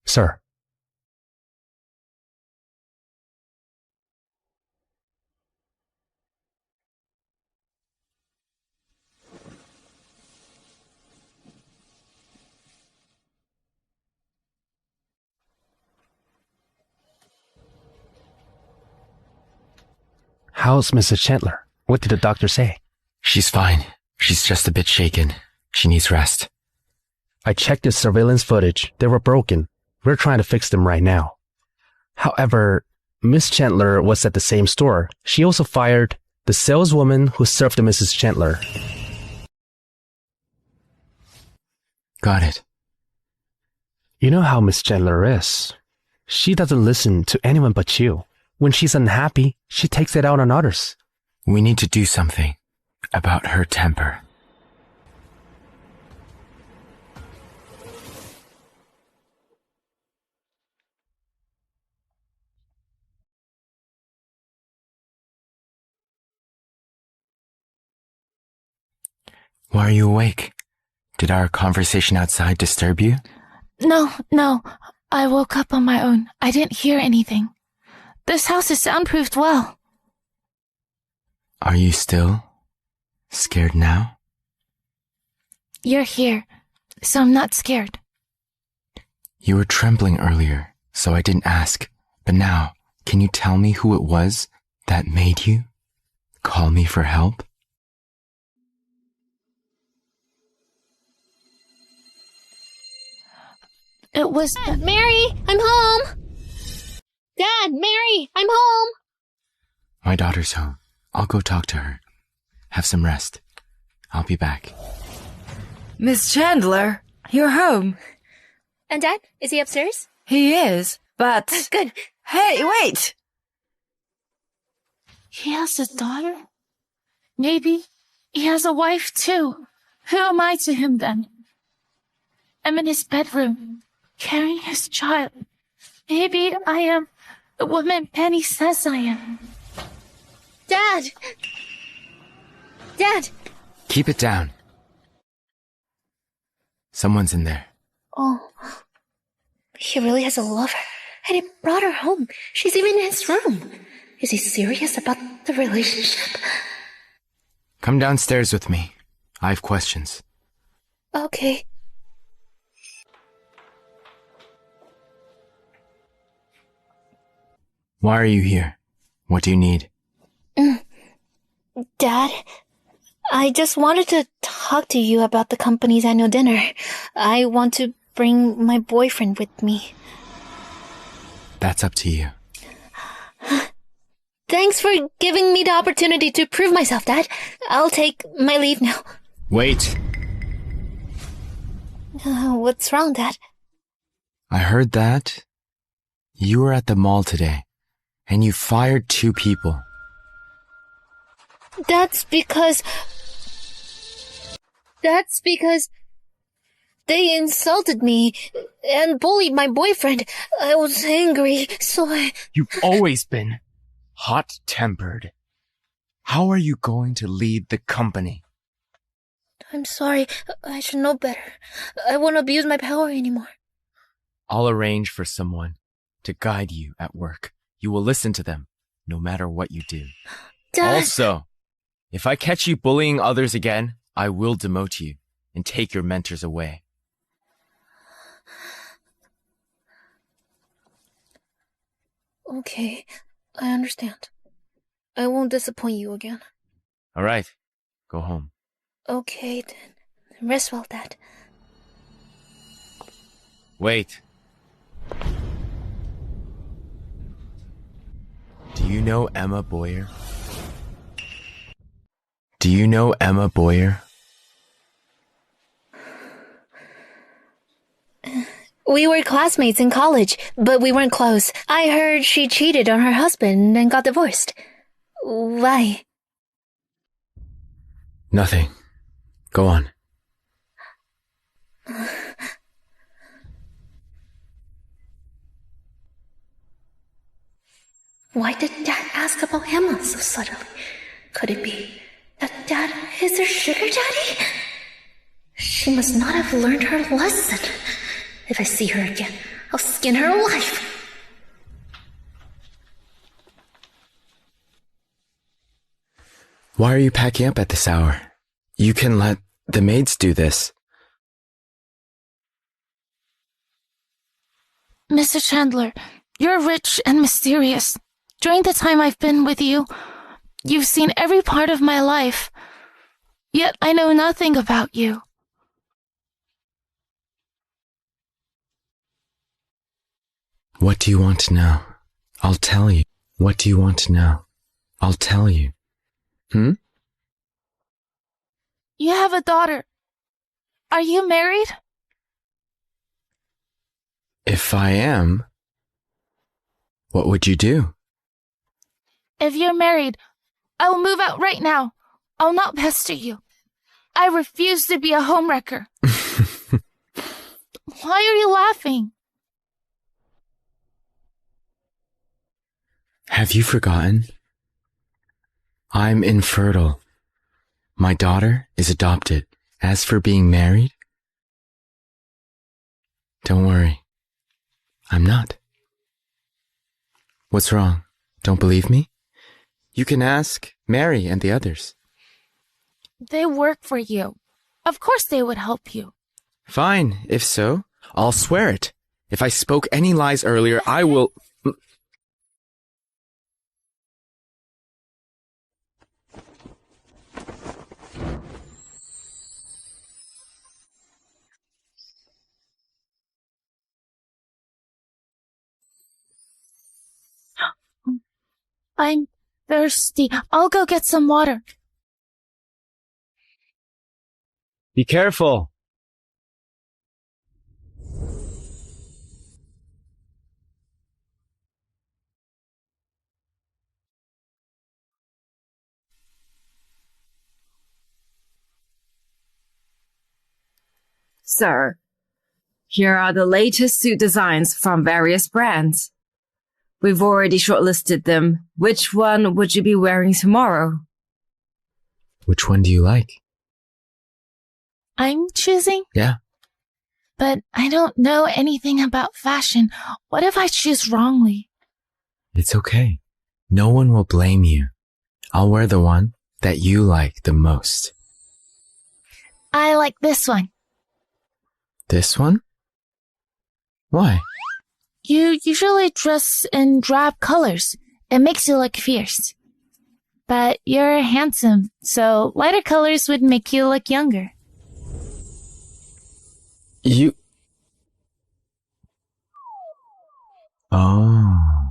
[SPEAKER 4] Sir. How's Mrs. Chandler? What did the doctor say?
[SPEAKER 3] She's fine. She's just a bit shaken. She needs rest.
[SPEAKER 4] I checked the surveillance footage. They were broken. We're trying to fix them right now. However, Miss Chandler was at the same store. She also fired the saleswoman who served Mrs. Chandler.
[SPEAKER 3] Got it.
[SPEAKER 4] You know how Miss Chandler is. She doesn't listen to anyone but you. When she's unhappy, she takes it out on others.
[SPEAKER 3] We need to do something about her temper. Why are you awake? Did our conversation outside disturb you?
[SPEAKER 2] No. I woke up on my own. I didn't hear anything. This house is soundproofed well.
[SPEAKER 3] Are you still scared now?
[SPEAKER 2] You're here, so I'm not scared.
[SPEAKER 3] You were trembling earlier, so I didn't ask. But now, can you tell me who it was that made you call me for help?
[SPEAKER 2] It was...
[SPEAKER 1] Mary, I'm home! Dad, Mary, I'm home!
[SPEAKER 3] My daughter's home. I'll go talk to her. Have some rest. I'll be back.
[SPEAKER 5] Miss Chandler, you're home.
[SPEAKER 1] And Dad, is he upstairs?
[SPEAKER 5] He is, but...
[SPEAKER 1] Good.
[SPEAKER 5] Hey, wait!
[SPEAKER 2] He has a daughter? Maybe he has a wife too. Who am I to him then? I'm in his bedroom, carrying his child. Maybe I am the woman Penny says I am.
[SPEAKER 1] Dad! Dad!
[SPEAKER 3] Keep it down. Someone's in there.
[SPEAKER 1] Oh, he really has a lover, and he brought her home. She's even in his room. Is he serious about the relationship?
[SPEAKER 3] Come downstairs with me. I have questions.
[SPEAKER 1] Okay.
[SPEAKER 3] Why are you here? What do you need?
[SPEAKER 1] Dad, I just wanted to talk to you about the company's annual dinner. I want to bring my boyfriend with me.
[SPEAKER 3] That's up to you.
[SPEAKER 1] Thanks for giving me the opportunity to prove myself, Dad. I'll take my leave now.
[SPEAKER 3] Wait.
[SPEAKER 1] What's wrong, Dad?
[SPEAKER 3] I heard that you were at the mall today, and you fired 2 people.
[SPEAKER 1] That's because they insulted me and bullied my boyfriend. I was angry, so I...
[SPEAKER 3] You've always been hot-tempered. How are you going to lead the company?
[SPEAKER 1] I'm sorry. I should know better. I won't abuse my power anymore.
[SPEAKER 3] I'll arrange for someone to guide you at work. You will listen to them, no matter what you do.
[SPEAKER 1] Dad...
[SPEAKER 3] Also, if I catch you bullying others again, I will demote you and take your mentors away.
[SPEAKER 1] Okay, I understand. I won't disappoint you again.
[SPEAKER 3] All right, go home.
[SPEAKER 1] Okay, then. Rest well, Dad.
[SPEAKER 3] Wait. Do you know Emma Boyer? Do you know Emma Boyer?
[SPEAKER 1] We were classmates in college, but we weren't close. I heard she cheated on her husband and got divorced. Why?
[SPEAKER 3] Nothing. Go on.
[SPEAKER 1] Why did Dad ask about Emma so suddenly? Could it be that Dad is her sugar daddy? She must not have learned her lesson. If I see her again, I'll skin her alive.
[SPEAKER 3] Why are you packing up at this hour? You can let the maids do this.
[SPEAKER 2] Mr. Chandler, you're rich and mysterious. During the time I've been with you, you've seen every part of my life. Yet I know nothing about you.
[SPEAKER 3] What do you want to know? I'll tell you. What do you want to know? I'll tell you.
[SPEAKER 2] You have a daughter. Are you married?
[SPEAKER 3] If I am, what would you do?
[SPEAKER 2] If you're married, I will move out right now. I'll not pester you. I refuse to be a homewrecker. Why are you laughing?
[SPEAKER 3] Have you forgotten? I'm infertile. My daughter is adopted. As for being married, don't worry. I'm not. What's wrong? Don't believe me? You can ask Mary and the others.
[SPEAKER 2] They work for you. Of course they would help you.
[SPEAKER 3] Fine, if so, I'll swear it. If I spoke any lies earlier, I will...
[SPEAKER 2] I'm thirsty. I'll go get some water.
[SPEAKER 4] Be careful.
[SPEAKER 11] Sir, here are the latest suit designs from various brands. We've already shortlisted them. Which one would you be wearing tomorrow?
[SPEAKER 3] Which one do you like?
[SPEAKER 2] I'm choosing?
[SPEAKER 3] Yeah.
[SPEAKER 2] But I don't know anything about fashion. What if I choose wrongly?
[SPEAKER 3] It's okay. No one will blame you. I'll wear the one that you like the most.
[SPEAKER 2] I like this one.
[SPEAKER 3] This one? Why?
[SPEAKER 2] You usually dress in drab colors. It makes you look fierce. But you're handsome, so lighter colors would make you look younger.
[SPEAKER 3] You... Oh.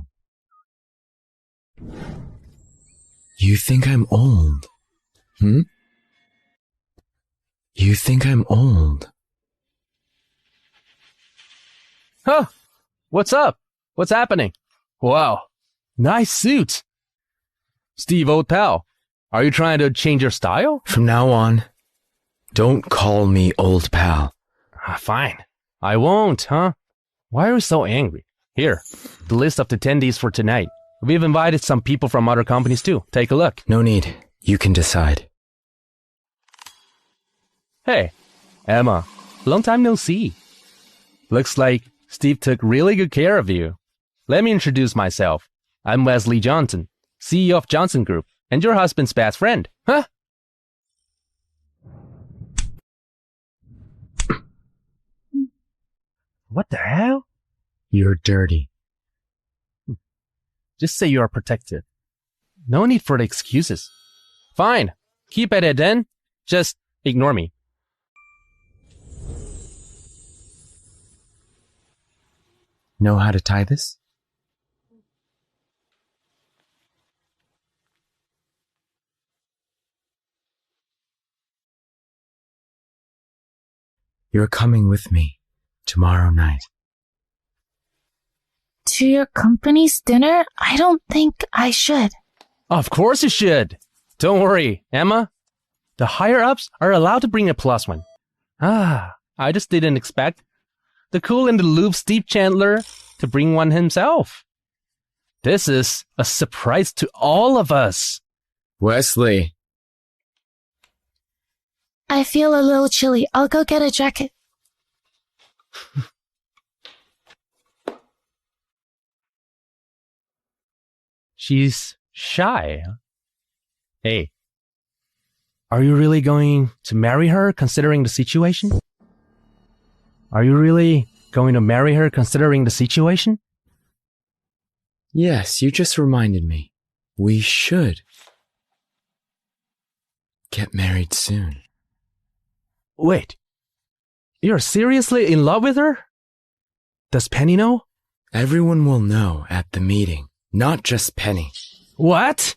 [SPEAKER 3] You think I'm old? Hmm? You think I'm old?
[SPEAKER 4] Huh? What's up? What's happening? Wow. Nice suit. Steve, old pal, are you trying to change your style?
[SPEAKER 3] From now on, don't call me old pal.
[SPEAKER 4] Fine. I won't, huh? Why are you so angry? Here, the list of attendees for tonight. We've invited some people from other companies too. Take a look.
[SPEAKER 3] No need. You can decide.
[SPEAKER 4] Hey, Emma. Long time no see. Looks like Steve took really good care of you. Let me introduce myself. I'm Wesley Johnson, CEO of Johnson Group, and your husband's best friend. Huh? What the hell?
[SPEAKER 3] You're dirty.
[SPEAKER 4] Just say you are protected. No need for the excuses. Fine. Keep at it then. Just ignore me.
[SPEAKER 3] Know how to tie this? You're coming with me tomorrow night.
[SPEAKER 2] To your company's dinner? I don't think I should.
[SPEAKER 4] Of course you should. Don't worry, Emma. The higher-ups are allowed to bring a plus one. I just didn't expect the cool in the loop Steve Chandler to bring one himself. This is a surprise to all of us.
[SPEAKER 3] Wesley.
[SPEAKER 2] I feel a little chilly. I'll go get a jacket.
[SPEAKER 4] She's shy. Hey, are you really going to marry her considering the situation? Are you really going to marry her considering the situation?
[SPEAKER 3] Yes, you just reminded me. We should get married soon.
[SPEAKER 4] Wait, you're seriously in love with her? Does Penny know?
[SPEAKER 3] Everyone will know at the meeting, not just Penny.
[SPEAKER 4] What?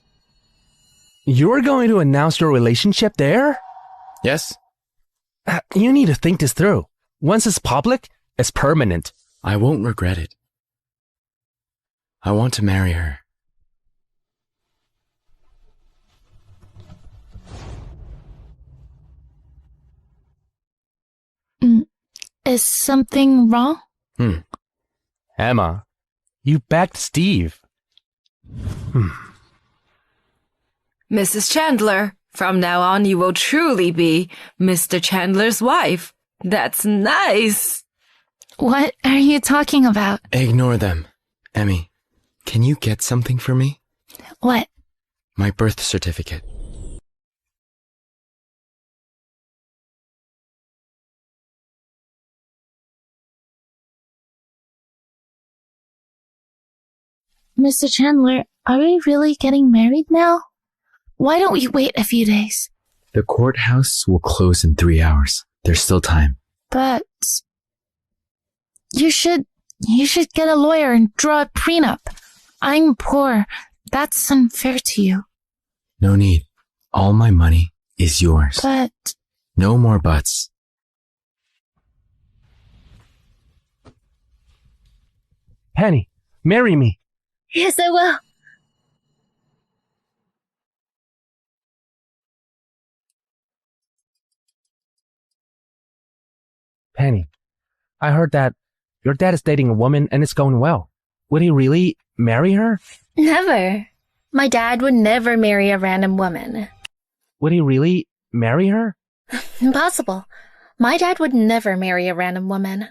[SPEAKER 4] You're going to announce your relationship there?
[SPEAKER 3] Yes?
[SPEAKER 4] You need to think this through. Once it's public, it's permanent.
[SPEAKER 3] I won't regret it. I want to marry her.
[SPEAKER 2] Is something wrong?
[SPEAKER 4] Emma, you backed Steve.
[SPEAKER 11] Mrs. Chandler, from now on you will truly be Mr. Chandler's wife. That's nice.
[SPEAKER 2] What are you talking about?
[SPEAKER 3] Ignore them. Emmy, can you get something for me?
[SPEAKER 2] What?
[SPEAKER 3] My birth certificate.
[SPEAKER 2] Mr. Chandler, are we really getting married now? Why don't we wait a few days?
[SPEAKER 3] The courthouse will close in 3 hours. There's still time.
[SPEAKER 2] But you should get a lawyer and draw a prenup. I'm poor. That's unfair to you.
[SPEAKER 3] No need. All my money is yours.
[SPEAKER 2] But
[SPEAKER 3] No more buts.
[SPEAKER 4] Penny, marry me.
[SPEAKER 1] Yes, I will.
[SPEAKER 4] Penny, I heard that your dad is dating a woman and it's going well. Would he really marry her?
[SPEAKER 1] Never. My dad would never marry a random woman.
[SPEAKER 4] Would he really marry her?
[SPEAKER 1] Impossible. My dad would never marry a random woman.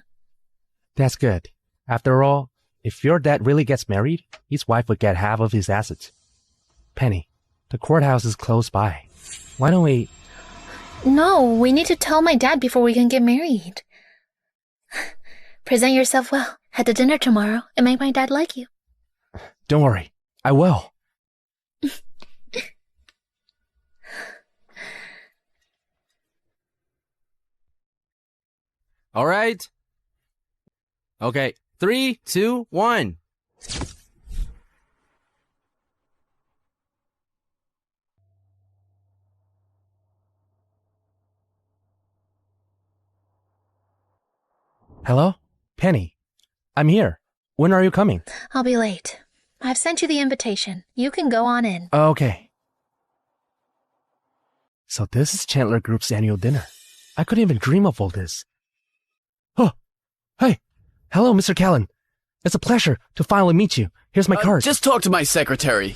[SPEAKER 4] That's good. After all, if your dad really gets married, his wife would get half of his assets. Penny, the courthouse is close by. Why don't we...
[SPEAKER 1] No, we need to tell my dad before we can get married. Present yourself well at the dinner tomorrow and make my dad like you.
[SPEAKER 4] Don't worry, I will.
[SPEAKER 12] All right. Okay, 3, 2, 1.
[SPEAKER 4] Hello? Penny, I'm here. When are you coming?
[SPEAKER 1] I'll be late. I've sent you the invitation. You can go on in.
[SPEAKER 4] Okay. So this is Chandler Group's annual dinner. I couldn't even dream of all this. Oh, hey. Hello, Mr. Callan. It's a pleasure to finally meet you. Here's my card.
[SPEAKER 6] Just talk to my secretary.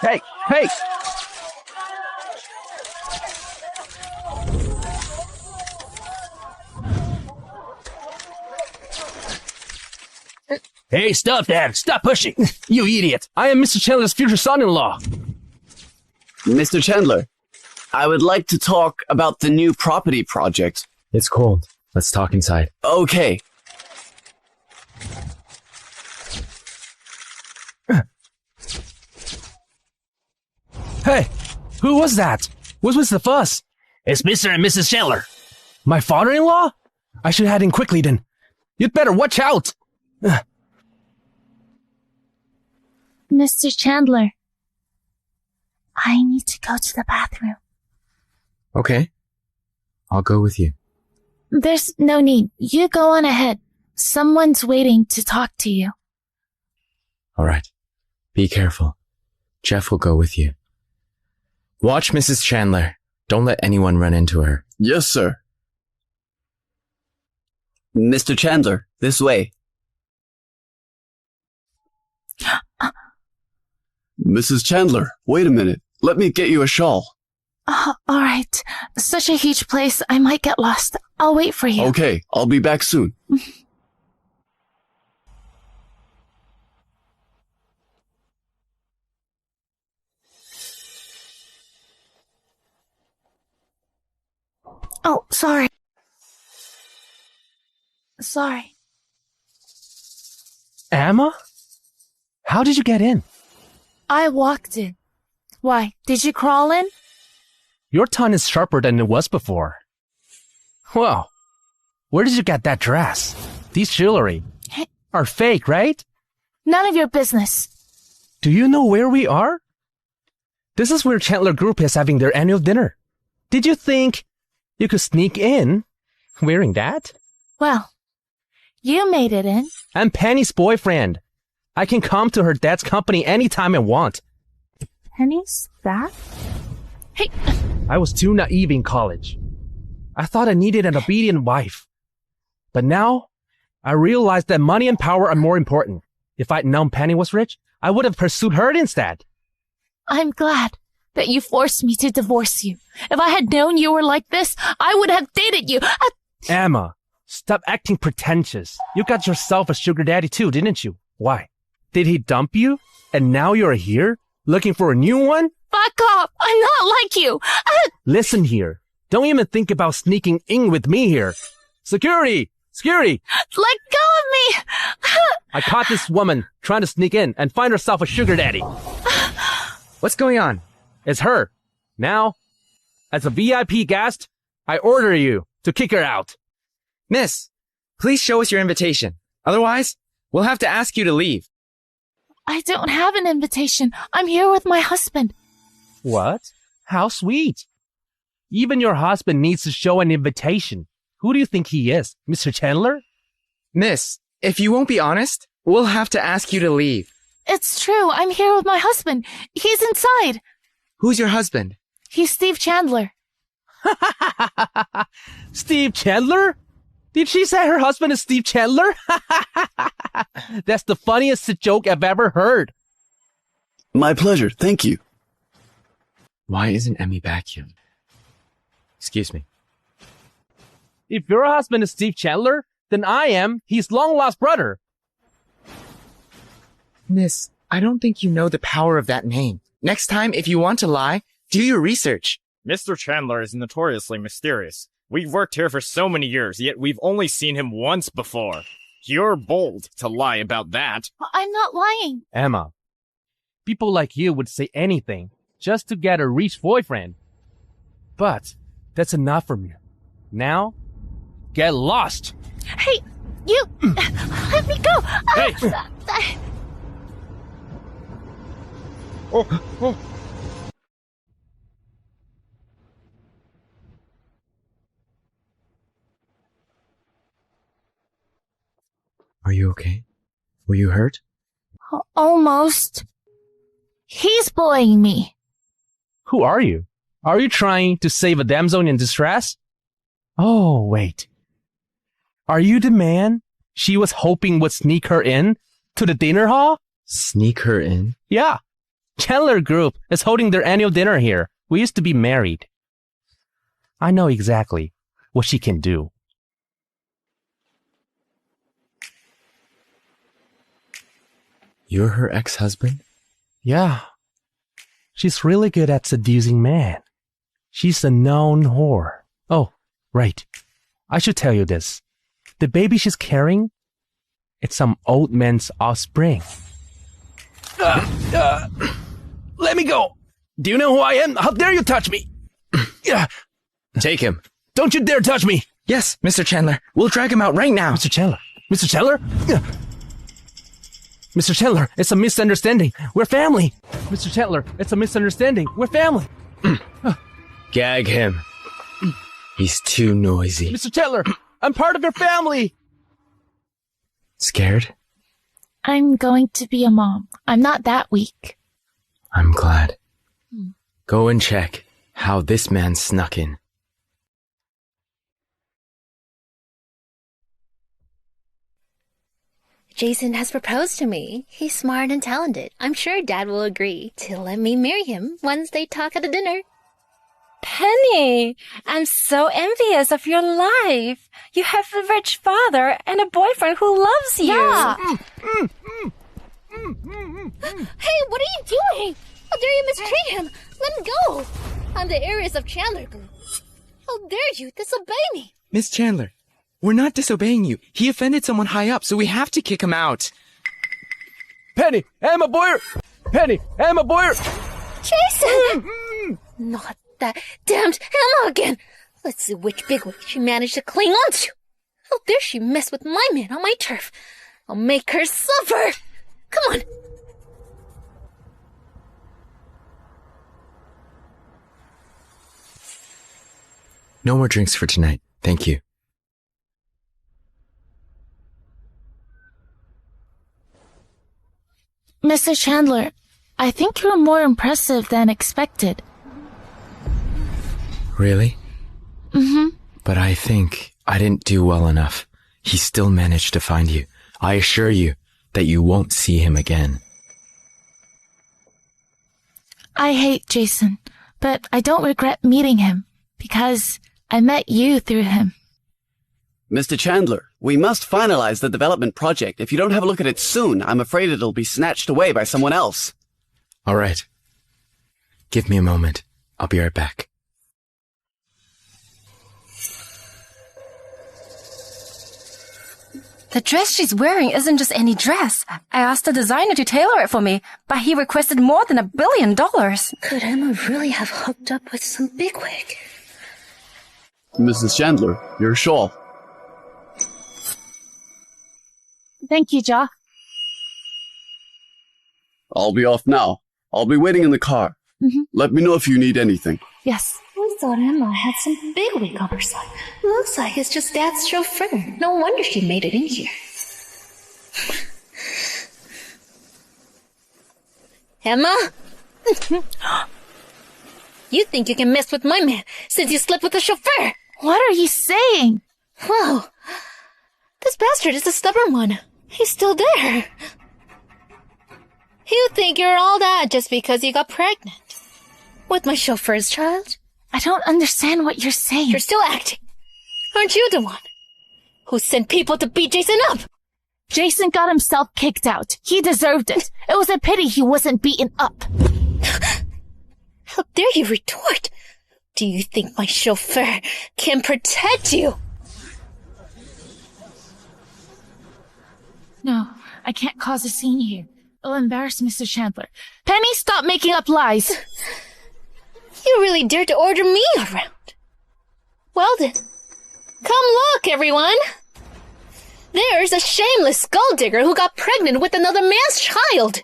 [SPEAKER 4] Hey, hey!
[SPEAKER 12] Hey, stop that! Stop pushing! You idiot!
[SPEAKER 4] I am Mr. Chandler's future son-in-law.
[SPEAKER 6] Mr. Chandler, I would like to talk about the new property project.
[SPEAKER 3] It's cold. Let's talk inside.
[SPEAKER 6] Okay.
[SPEAKER 4] Hey, who was that? What was the fuss?
[SPEAKER 12] It's Mr. and Mrs. Chandler.
[SPEAKER 4] My father-in-law? I should head in quickly then. You'd better watch out.
[SPEAKER 2] Mr. Chandler, I need to go to the bathroom.
[SPEAKER 3] Okay. I'll go with you.
[SPEAKER 2] There's no need. You go on ahead. Someone's waiting to talk to you.
[SPEAKER 3] All right. Be careful. Jeff will go with you. Watch Mrs. Chandler. Don't let anyone run into her.
[SPEAKER 6] Yes, sir. Mr. Chandler, this way. Mrs. Chandler, wait a minute. Let me get you a shawl.
[SPEAKER 2] All right. Such a huge place, I might get lost. I'll wait for you.
[SPEAKER 6] Okay, I'll be back soon.
[SPEAKER 2] Oh, sorry. Sorry.
[SPEAKER 4] Emma? How did you get in?
[SPEAKER 2] I walked in. Why, did you crawl in?
[SPEAKER 4] Your tongue is sharper than it was before. Well, where did you get that dress? These jewelry are fake, right?
[SPEAKER 2] None of your business.
[SPEAKER 4] Do you know where we are? This is where Chandler Group is having their annual dinner. Did you think you could sneak in wearing that?
[SPEAKER 2] Well, you made it in.
[SPEAKER 4] I'm Penny's boyfriend. I can come to her dad's company anytime I want.
[SPEAKER 2] Penny's that? Hey!
[SPEAKER 4] I was too naive in college. I thought I needed an obedient wife. But now, I realized that money and power are more important. If I'd known Penny was rich, I would have pursued her instead.
[SPEAKER 2] I'm glad that you forced me to divorce you. If I had known you were like this, I would have dated you.
[SPEAKER 4] Emma, stop acting pretentious. You got yourself a sugar daddy too, didn't you? Why? Did he dump you? And now you're here, looking for a new one?
[SPEAKER 2] Fuck off! I'm not like you!
[SPEAKER 4] Listen here. Don't even think about sneaking in with me here. Security! Security!
[SPEAKER 2] Let go of me!
[SPEAKER 4] I caught this woman trying to sneak in and find herself a sugar daddy. What's going on? It's her. Now, as a VIP guest, I order you to kick her out.
[SPEAKER 13] Miss, please show us your invitation. Otherwise, we'll have to ask you to leave.
[SPEAKER 2] I don't have an invitation. I'm here with my husband.
[SPEAKER 4] What? How sweet. Even your husband needs to show an invitation. Who do you think he is? Mr. Chandler?
[SPEAKER 13] Miss, if you won't be honest, we'll have to ask you to leave.
[SPEAKER 2] It's true. I'm here with my husband. He's inside.
[SPEAKER 13] Who's your husband?
[SPEAKER 2] He's Steve Chandler.
[SPEAKER 4] Steve Chandler? Did she say her husband is Steve Chandler? That's the funniest joke I've ever heard.
[SPEAKER 6] My pleasure, thank you.
[SPEAKER 3] Why isn't Emmy back yet?
[SPEAKER 4] Excuse me. If your husband is Steve Chandler, then I am his long-lost brother.
[SPEAKER 13] Miss, I don't think you know the power of that name. Next time, if you want to lie, do your research.
[SPEAKER 14] Mr. Chandler is notoriously mysterious. We've worked here for so many years, yet we've only seen him once before. You're bold to lie about that.
[SPEAKER 2] I'm not lying.
[SPEAKER 4] Emma, people like you would say anything just to get a rich boyfriend. But that's enough from you. Now, get lost.
[SPEAKER 2] Hey, you! Let me go!
[SPEAKER 4] Hey!
[SPEAKER 14] Oh.
[SPEAKER 3] Are you okay? Were you hurt?
[SPEAKER 2] Almost. He's bullying me.
[SPEAKER 4] Who are you? Are you trying to save a damsel in distress? Oh, wait. Are you the man she was hoping would sneak her in to the dinner hall?
[SPEAKER 3] Sneak her in?
[SPEAKER 4] Yeah. Chandler Group is holding their annual dinner here. We used to be married. I know exactly what she can do.
[SPEAKER 3] You're her ex-husband?
[SPEAKER 4] Yeah. She's really good at seducing men. She's a known whore. Oh, right. I should tell you this. The baby she's carrying, it's some old man's offspring. Let me go. Do you know who I am? How dare you touch me?
[SPEAKER 3] Take him.
[SPEAKER 4] Don't you dare touch me.
[SPEAKER 13] Yes, Mr. Chandler. We'll drag him out right now.
[SPEAKER 4] Mr. Chandler. Mr. Chandler? Mr. Chandler, it's a misunderstanding. We're family. Mr. Chandler, it's a misunderstanding. We're family.
[SPEAKER 3] Gag him. He's too noisy.
[SPEAKER 4] Mr. Chandler, I'm part of your family.
[SPEAKER 3] Scared?
[SPEAKER 2] I'm going to be a mom. I'm not that weak.
[SPEAKER 3] I'm glad. Go and check how this man snuck in.
[SPEAKER 1] Jason has proposed to me. He's smart and talented. I'm sure Dad will agree to let me marry him once they talk at the dinner.
[SPEAKER 9] Penny, I'm so envious of your life. You have a rich father and a boyfriend who loves you.
[SPEAKER 1] Yeah. Hey, what are you doing? How dare you mistreat him? Let him go. I'm the heiress of Chandler Group. How dare you disobey me?
[SPEAKER 13] Miss Chandler, we're not disobeying you. He offended someone high up, so we have to kick him out.
[SPEAKER 4] Penny, Emma Boyer! Penny, Emma Boyer!
[SPEAKER 1] Jason! Not that damned Emma again. Let's see which bigwig she managed to cling on to. How dare she mess with my man on my turf? I'll make her suffer. Come on.
[SPEAKER 3] No more drinks for tonight. Thank you.
[SPEAKER 2] Mr. Chandler, I think you're more impressive than expected.
[SPEAKER 3] Really?
[SPEAKER 2] Mm-hmm.
[SPEAKER 3] But I think I didn't do well enough. He still managed to find you. I assure you that you won't see him again.
[SPEAKER 2] I hate Jason, but I don't regret meeting him because I met you through him.
[SPEAKER 10] Mr. Chandler, we must finalize the development project. If you don't have a look at it soon, I'm afraid it'll be snatched away by someone else.
[SPEAKER 3] All right. Give me a moment. I'll be right back.
[SPEAKER 9] The dress she's wearing isn't just any dress. I asked the designer to tailor it for me, but he requested more than $1 billion.
[SPEAKER 1] Could Emma really have hooked up with some bigwig?
[SPEAKER 6] Mrs. Chandler, your shawl.
[SPEAKER 2] Thank you, Ja.
[SPEAKER 6] I'll be off now. I'll be waiting in the car.
[SPEAKER 2] Mm-hmm.
[SPEAKER 6] Let me know if you need anything.
[SPEAKER 2] Yes.
[SPEAKER 1] We thought Emma had some bigwig on her side. Looks like it's just Dad's chauffeur. No wonder she made it in here. Emma? You think you can mess with my man since you slept with the chauffeur?
[SPEAKER 2] What are you saying?
[SPEAKER 1] Whoa. This bastard is a stubborn one. He's still there. You think you're all that just because you got pregnant. With my chauffeur's child?
[SPEAKER 2] I don't understand what you're saying.
[SPEAKER 1] You're still acting. Aren't you the one who sent people to beat Jason up?
[SPEAKER 2] Jason got himself kicked out. He deserved it. It was a pity he wasn't beaten up.
[SPEAKER 1] How dare you retort? Do you think my chauffeur can protect you?
[SPEAKER 2] No, I can't cause a scene here. It'll embarrass Mr. Chandler. Penny, stop making up lies.
[SPEAKER 1] You really dare to order me around? Well then, come look, everyone. There's a shameless skull-digger who got pregnant with another man's child.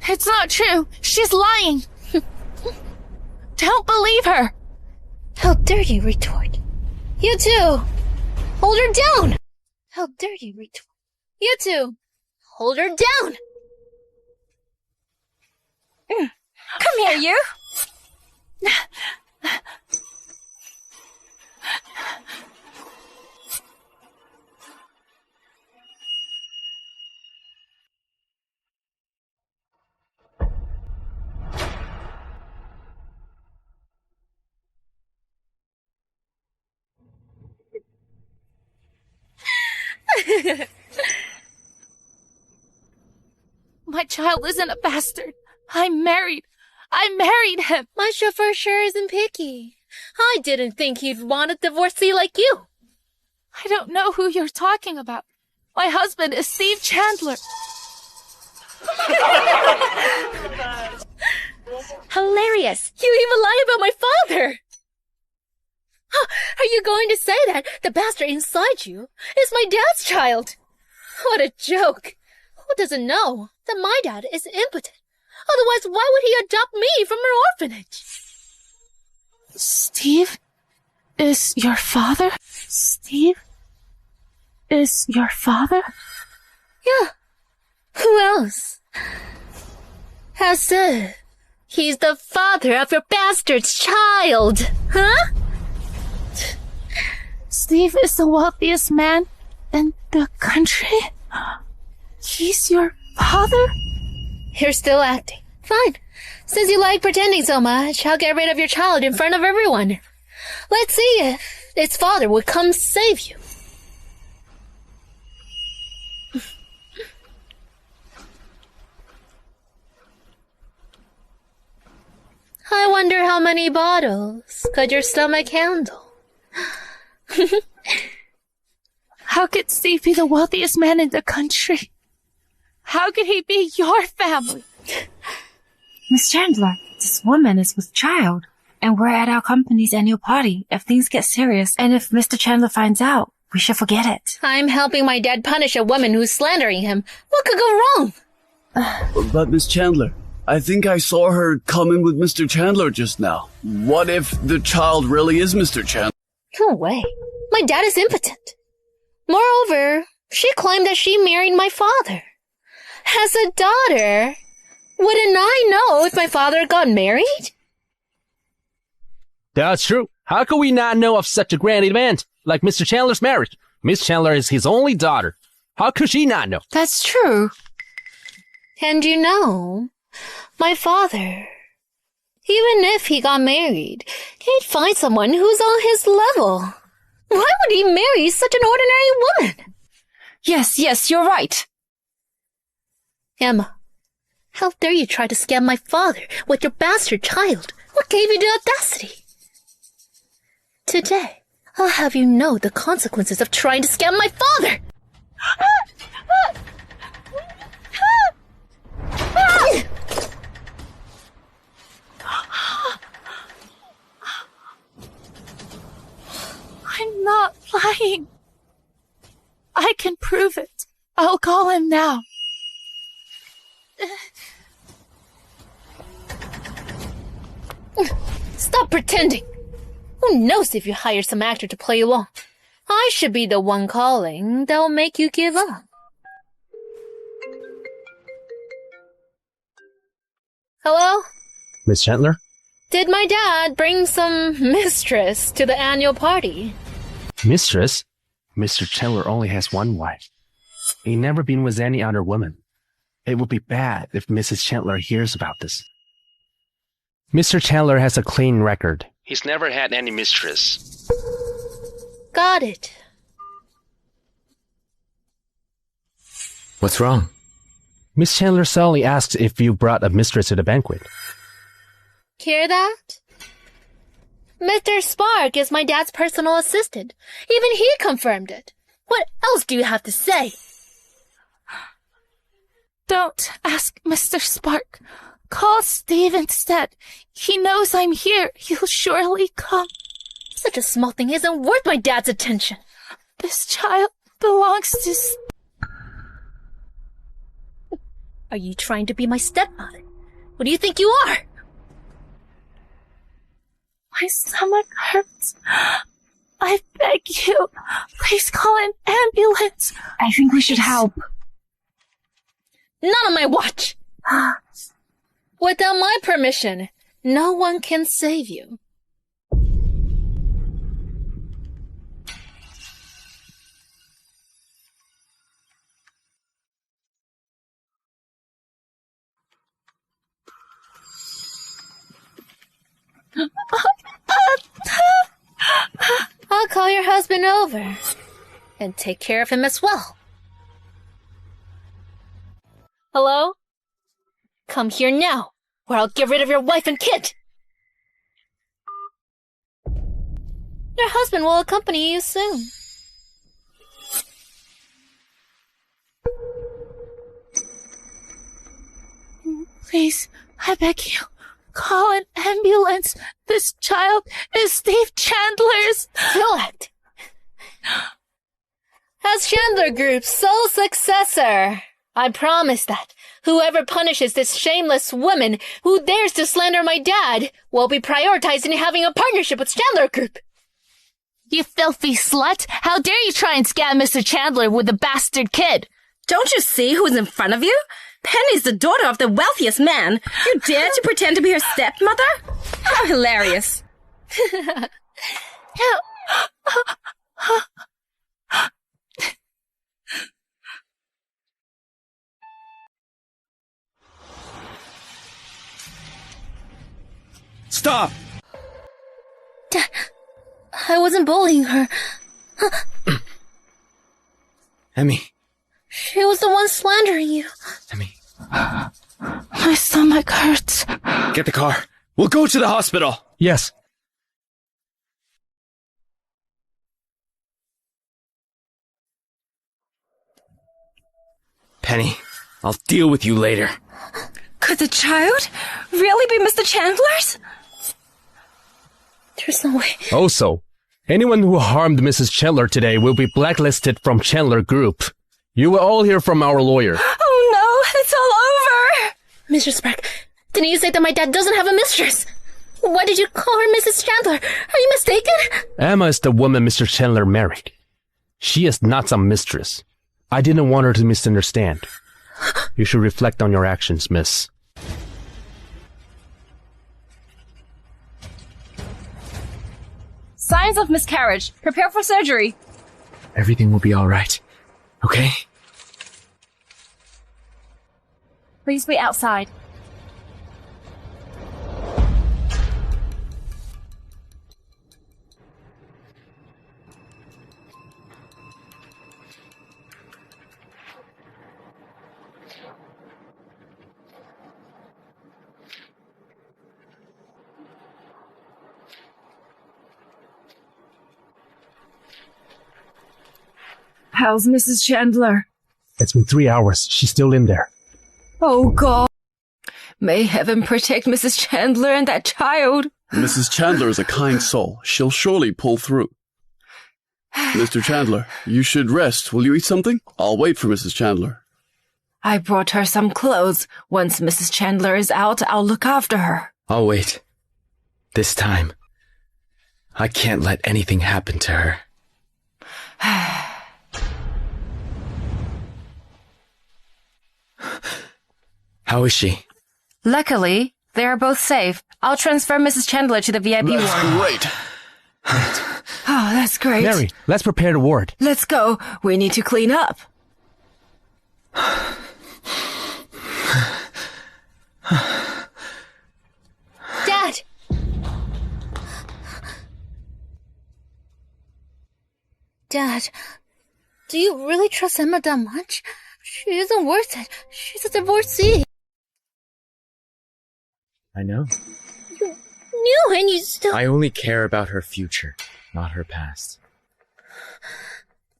[SPEAKER 2] It's not true. She's lying. Don't believe her.
[SPEAKER 1] How dare you retort? You too. Hold her down. How dare you retort? You too. Hold her down.
[SPEAKER 9] Come here, you.
[SPEAKER 2] My child isn't a bastard. I'm married him.
[SPEAKER 1] My chauffeur sure isn't picky. I didn't think he'd want a divorcee like you.
[SPEAKER 2] I don't know who you're talking about. My husband is Steve Chandler.
[SPEAKER 1] Hilarious. You even lie about my father. Are you going to say that the bastard inside you is my dad's child? What a joke. Who doesn't know that my dad is impotent? Otherwise, why would he adopt me from her orphanage?
[SPEAKER 2] Steve is your father? Steve is your father?
[SPEAKER 1] Yeah. Who else? How so? He's the father of your bastard's child, huh?
[SPEAKER 2] Steve is the wealthiest man in the country? He's your father?
[SPEAKER 1] You're still acting. Fine. Since you like pretending so much, I'll get rid of your child in front of everyone. Let's see if its father would come save you. I wonder how many bottles could your stomach handle?
[SPEAKER 2] How could Steve be the wealthiest man in the country? How could he be your family?
[SPEAKER 11] Miss Chandler, this woman is with child, and we're at our company's annual party. If things get serious, and if Mr. Chandler finds out, we should forget it.
[SPEAKER 1] I'm helping my dad punish a woman who's slandering him. What could go wrong?
[SPEAKER 10] But Miss Chandler,
[SPEAKER 6] I think I saw her come in with Mr. Chandler just now. What if the child really is Mr. Chandler?
[SPEAKER 1] No way. My dad is impotent. Moreover, she claimed that she married my father. As a daughter, wouldn't I know if my father got married?
[SPEAKER 4] That's true. How could we not know of such a grand event like Mr. Chandler's marriage? Miss Chandler is his only daughter. How could she not know?
[SPEAKER 9] That's true.
[SPEAKER 1] And you know, my father, even if he got married, he'd find someone who's on his level. Why would he marry such an ordinary woman?
[SPEAKER 9] Yes, you're right.
[SPEAKER 1] Emma, how dare you try to scam my father with your bastard child? What gave you the audacity? Today, I'll have you know the consequences of trying to scam my father!
[SPEAKER 2] I'm not lying. I can prove it. I'll call him now.
[SPEAKER 1] Stop pretending. Who knows if you hire some actor to play along? I should be the one calling that'll make you give up. Hello?
[SPEAKER 4] Miss Chandler?
[SPEAKER 1] Did my dad bring some mistress to the annual party?
[SPEAKER 4] Mistress? Mr. Chandler only has one wife. He never been with any other woman. It would be bad if Mrs. Chandler hears about this. Mr. Chandler has a clean record. He's never had any mistress.
[SPEAKER 1] Got it.
[SPEAKER 3] What's wrong?
[SPEAKER 4] Miss Chandler suddenly asks if you brought a mistress to the banquet.
[SPEAKER 1] Hear that? Mr. Spark is my dad's personal assistant. Even he confirmed it. What else do you have to say?
[SPEAKER 2] Don't ask Mr. Spark. Call Steve instead. He knows I'm here. He'll surely come.
[SPEAKER 1] Such a small thing isn't worth my dad's attention.
[SPEAKER 2] This child belongs to...
[SPEAKER 1] Are you trying to be my stepmother? What do you think you are?
[SPEAKER 2] My stomach hurts. I beg you, please call an ambulance.
[SPEAKER 11] I think we should help.
[SPEAKER 1] Not on my watch. Without my permission, no one can save you. I'll call your husband over and take care of him as well. Hello? Come here now, or I'll get rid of your wife and kid. Your husband will accompany you soon.
[SPEAKER 2] Please, I beg you, call an ambulance. This child is Steve Chandler's.
[SPEAKER 1] Select. As Chandler Group's sole successor, I promise that whoever punishes this shameless woman who dares to slander my dad will be prioritized in having a partnership with Chandler Group.
[SPEAKER 2] You filthy slut! How dare you try and scam Mr. Chandler with a bastard kid?
[SPEAKER 9] Don't you see who's in front of you? Penny's the daughter of the wealthiest man. You dare to pretend to be her stepmother? How hilarious.
[SPEAKER 13] Stop!
[SPEAKER 1] Dad, I wasn't bullying her.
[SPEAKER 13] Emmy.
[SPEAKER 1] She was the one slandering you.
[SPEAKER 13] Emmy.
[SPEAKER 2] My stomach hurts.
[SPEAKER 13] Get the car. We'll go to the hospital.
[SPEAKER 4] Yes.
[SPEAKER 13] Penny, I'll deal with you later.
[SPEAKER 9] Could the child really be Mr. Chandler's?
[SPEAKER 1] There's no way.
[SPEAKER 4] Also, anyone who harmed Mrs. Chandler today will be blacklisted from Chandler Group. You will all hear from our lawyer.
[SPEAKER 9] Oh no, it's all over!
[SPEAKER 1] Mr. Spark, Didn't you say that my dad doesn't have a mistress? Why did you call her Mrs. Chandler? Are you mistaken?
[SPEAKER 4] Emma is the woman Mr. Chandler married. She is not some mistress. I didn't want her to misunderstand. You should reflect on your actions, miss.
[SPEAKER 5] Signs of miscarriage. Prepare for surgery.
[SPEAKER 3] Everything will be all right. Okay?
[SPEAKER 5] Please wait outside.
[SPEAKER 11] How's Mrs. Chandler?
[SPEAKER 4] It's been 3 hours. She's still in there.
[SPEAKER 11] Oh, God. May heaven protect Mrs. Chandler and that child.
[SPEAKER 6] Mrs. Chandler is a kind soul. She'll surely pull through. Mr. Chandler, you should rest. Will you eat something? I'll wait for Mrs. Chandler.
[SPEAKER 11] I brought her some clothes. Once Mrs. Chandler is out, I'll look after her.
[SPEAKER 3] I'll wait. This time, I can't let anything happen to her. How is she?
[SPEAKER 5] Luckily, they are both safe. I'll transfer Mrs. Chandler to the VIP ward.
[SPEAKER 6] Great.
[SPEAKER 11] Oh, that's great.
[SPEAKER 4] Mary, let's prepare the ward.
[SPEAKER 11] Let's go. We need to clean up.
[SPEAKER 1] Dad! Dad, do you really trust Emma that much? She isn't worth it. She's a divorcee.
[SPEAKER 3] I know.
[SPEAKER 1] You knew and you still...
[SPEAKER 3] I only care about her future, not her past.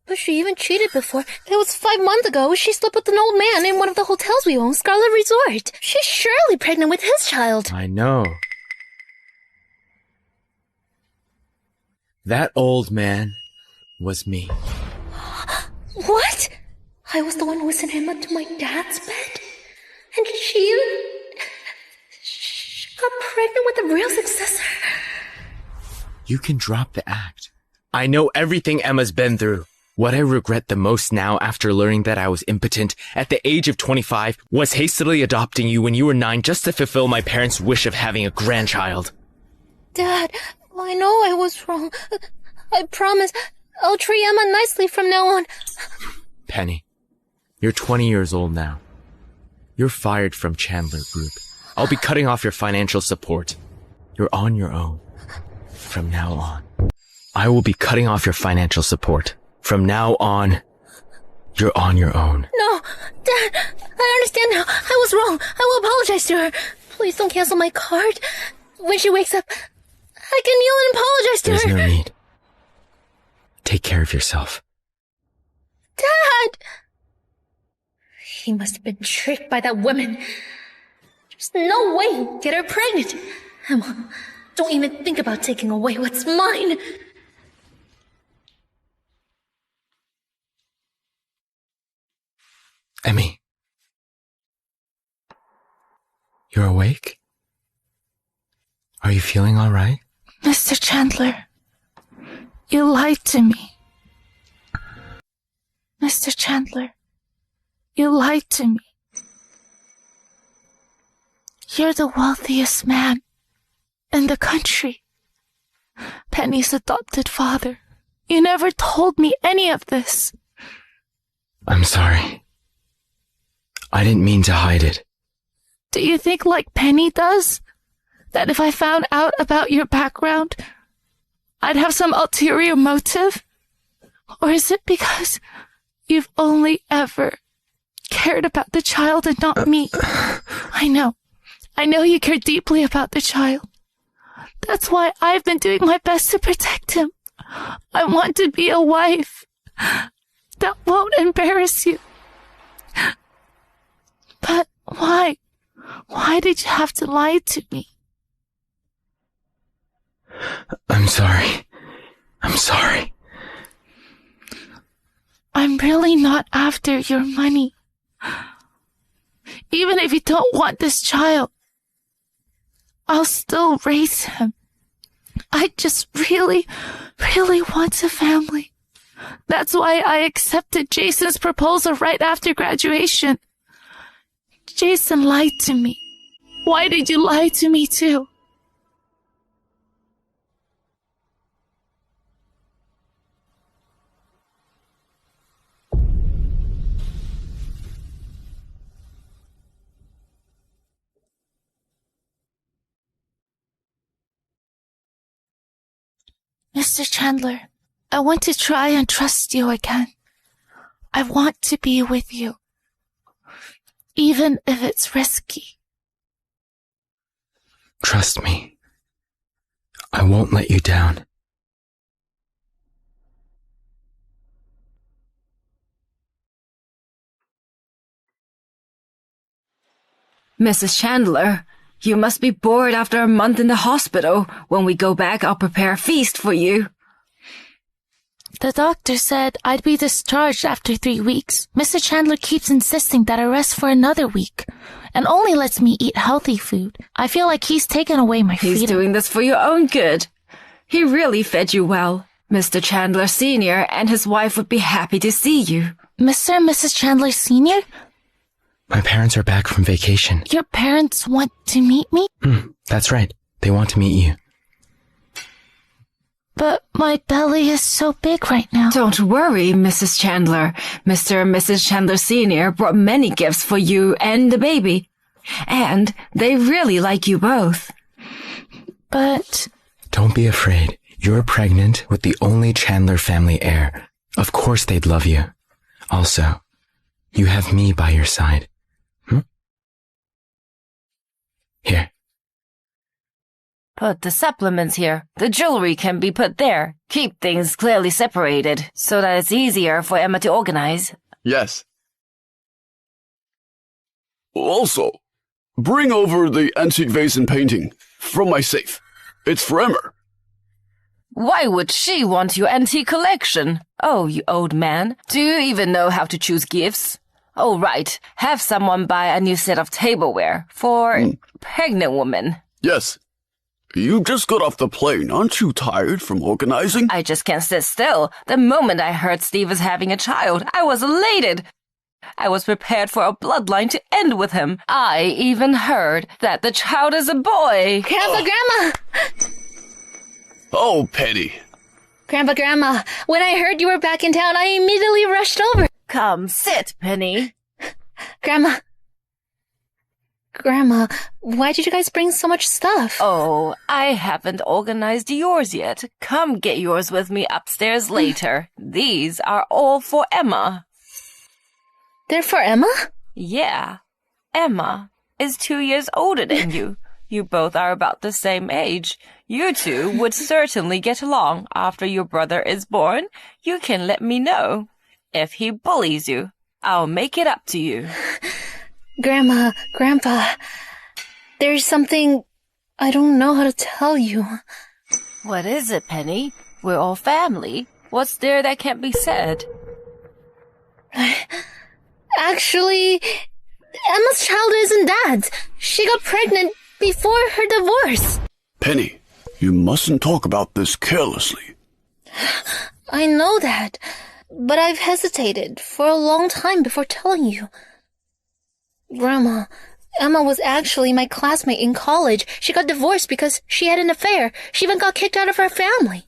[SPEAKER 1] But she even cheated before. It was 5 months ago. She slept with an old man in one of the hotels we own, Scarlet Resort. She's surely pregnant with his child.
[SPEAKER 3] I know. That old man was me.
[SPEAKER 1] What? I was the one who sent Emma to my dad's bed? And she got pregnant with the real successor?
[SPEAKER 3] You can drop the act. I know everything Emma's been through. What I regret the most now after learning that I was impotent at the age of 25 was hastily adopting you when you were 9 just to fulfill my parents' wish of having a grandchild.
[SPEAKER 1] Dad, I know I was wrong. I promise I'll treat Emma nicely from now on.
[SPEAKER 3] Penny, you're 20 years old now. You're fired from Chandler Group. I'll be cutting off your financial support. You're on your own. From now on. I will be cutting off your financial support. From now on, you're on your own.
[SPEAKER 1] No, Dad, I understand now. I was wrong. I will apologize to her. Please don't cancel my card. When she wakes up, I can kneel and apologize to her.
[SPEAKER 3] There's no need. Take care of yourself.
[SPEAKER 1] Dad! He must have been tricked by that woman. There's no way he'd get her pregnant. Emma, don't even think about taking away what's mine.
[SPEAKER 3] Emmy. You're awake? Are you feeling all right?
[SPEAKER 2] Mr. Chandler, you lied to me. Mr. Chandler, you lied to me. You're the wealthiest man in the country. Penny's adopted father. You never told me any of this.
[SPEAKER 3] I'm sorry. I didn't mean to hide it.
[SPEAKER 2] Do you think like Penny does? That if I found out about your background, I'd have some ulterior motive? Or is it because you've only ever cared about the child and not me? I know you care deeply about the child. That's why I've been doing my best to protect him. I want to be a wife that won't embarrass you. But why? Why did you have to lie to me?
[SPEAKER 3] I'm sorry. I'm sorry.
[SPEAKER 2] I'm really not after your money. Even if you don't want this child, I'll still raise him. I just really want a family. That's why I accepted Jason's proposal right after graduation. Jason lied to me. Why did you lie to me too? Mr. Chandler, I want to try and trust you again. I want to be with you, even if it's risky.
[SPEAKER 3] Trust me. I won't let you down.
[SPEAKER 11] Mrs. Chandler, you must be bored after a month in the hospital. When we go back, I'll prepare a feast for you.
[SPEAKER 2] The doctor said I'd be discharged after 3 weeks. Mr. Chandler keeps insisting that I rest for another week and only lets me eat healthy food. I feel like he's taken away my freedom.
[SPEAKER 11] He's doing this for your own good. He really fed you well. Mr. Chandler Sr. and his wife would be happy to see you.
[SPEAKER 2] Mr. and Mrs. Chandler Sr.?
[SPEAKER 3] My parents are back from vacation.
[SPEAKER 2] Your parents want to meet me?
[SPEAKER 3] That's right. They want to meet you.
[SPEAKER 2] But my belly is so big right now.
[SPEAKER 11] Don't worry, Mrs. Chandler. Mr. and Mrs. Chandler Sr. brought many gifts for you and the baby. And they really like you both.
[SPEAKER 2] But...
[SPEAKER 3] Don't be afraid. You're pregnant with the only Chandler family heir. Of course they'd love you. Also, you have me by your side. Here.
[SPEAKER 11] Put the supplements here. The jewelry can be put there. Keep things clearly separated, so that it's easier for Emma to organize.
[SPEAKER 6] Yes. Also, bring over the antique vase and painting from my safe. It's for Emma.
[SPEAKER 11] Why would she want your antique collection? Oh, you old man. Do you even know how to choose gifts? Oh, right. Have someone buy a new set of tableware for pregnant women.
[SPEAKER 6] Yes. You just got off the plane. Aren't you tired from organizing?
[SPEAKER 11] I just can't sit still. The moment I heard Steve was having a child, I was elated. I was prepared for a bloodline to end with him. I even heard that the child is a boy.
[SPEAKER 1] Grandma!
[SPEAKER 6] Oh, Penny.
[SPEAKER 1] Grandma, when I heard you were back in town, I immediately rushed over.
[SPEAKER 11] Come, sit, Penny.
[SPEAKER 1] Grandma, why did you guys bring so much stuff?
[SPEAKER 11] Oh, I haven't organized yours yet. Come get yours with me upstairs later. These are all for Emma.
[SPEAKER 1] They're for Emma?
[SPEAKER 11] Yeah. Emma is 2 years older than you. You both are about the same age. You two would certainly get along. After your brother is born, you can let me know. If he bullies you, I'll make it up to you.
[SPEAKER 1] Grandma, Grandpa, there's something I don't know how to tell you.
[SPEAKER 11] What is it, Penny? We're all family. What's there that can't be said?
[SPEAKER 1] Actually, Emma's child isn't Dad's. She got pregnant before her divorce.
[SPEAKER 6] Penny, you mustn't talk about this carelessly.
[SPEAKER 1] I know that, but I've hesitated for a long time before telling you. Grandma, Emma was actually my classmate in college. She got divorced because she had an affair. She even got kicked out of her family.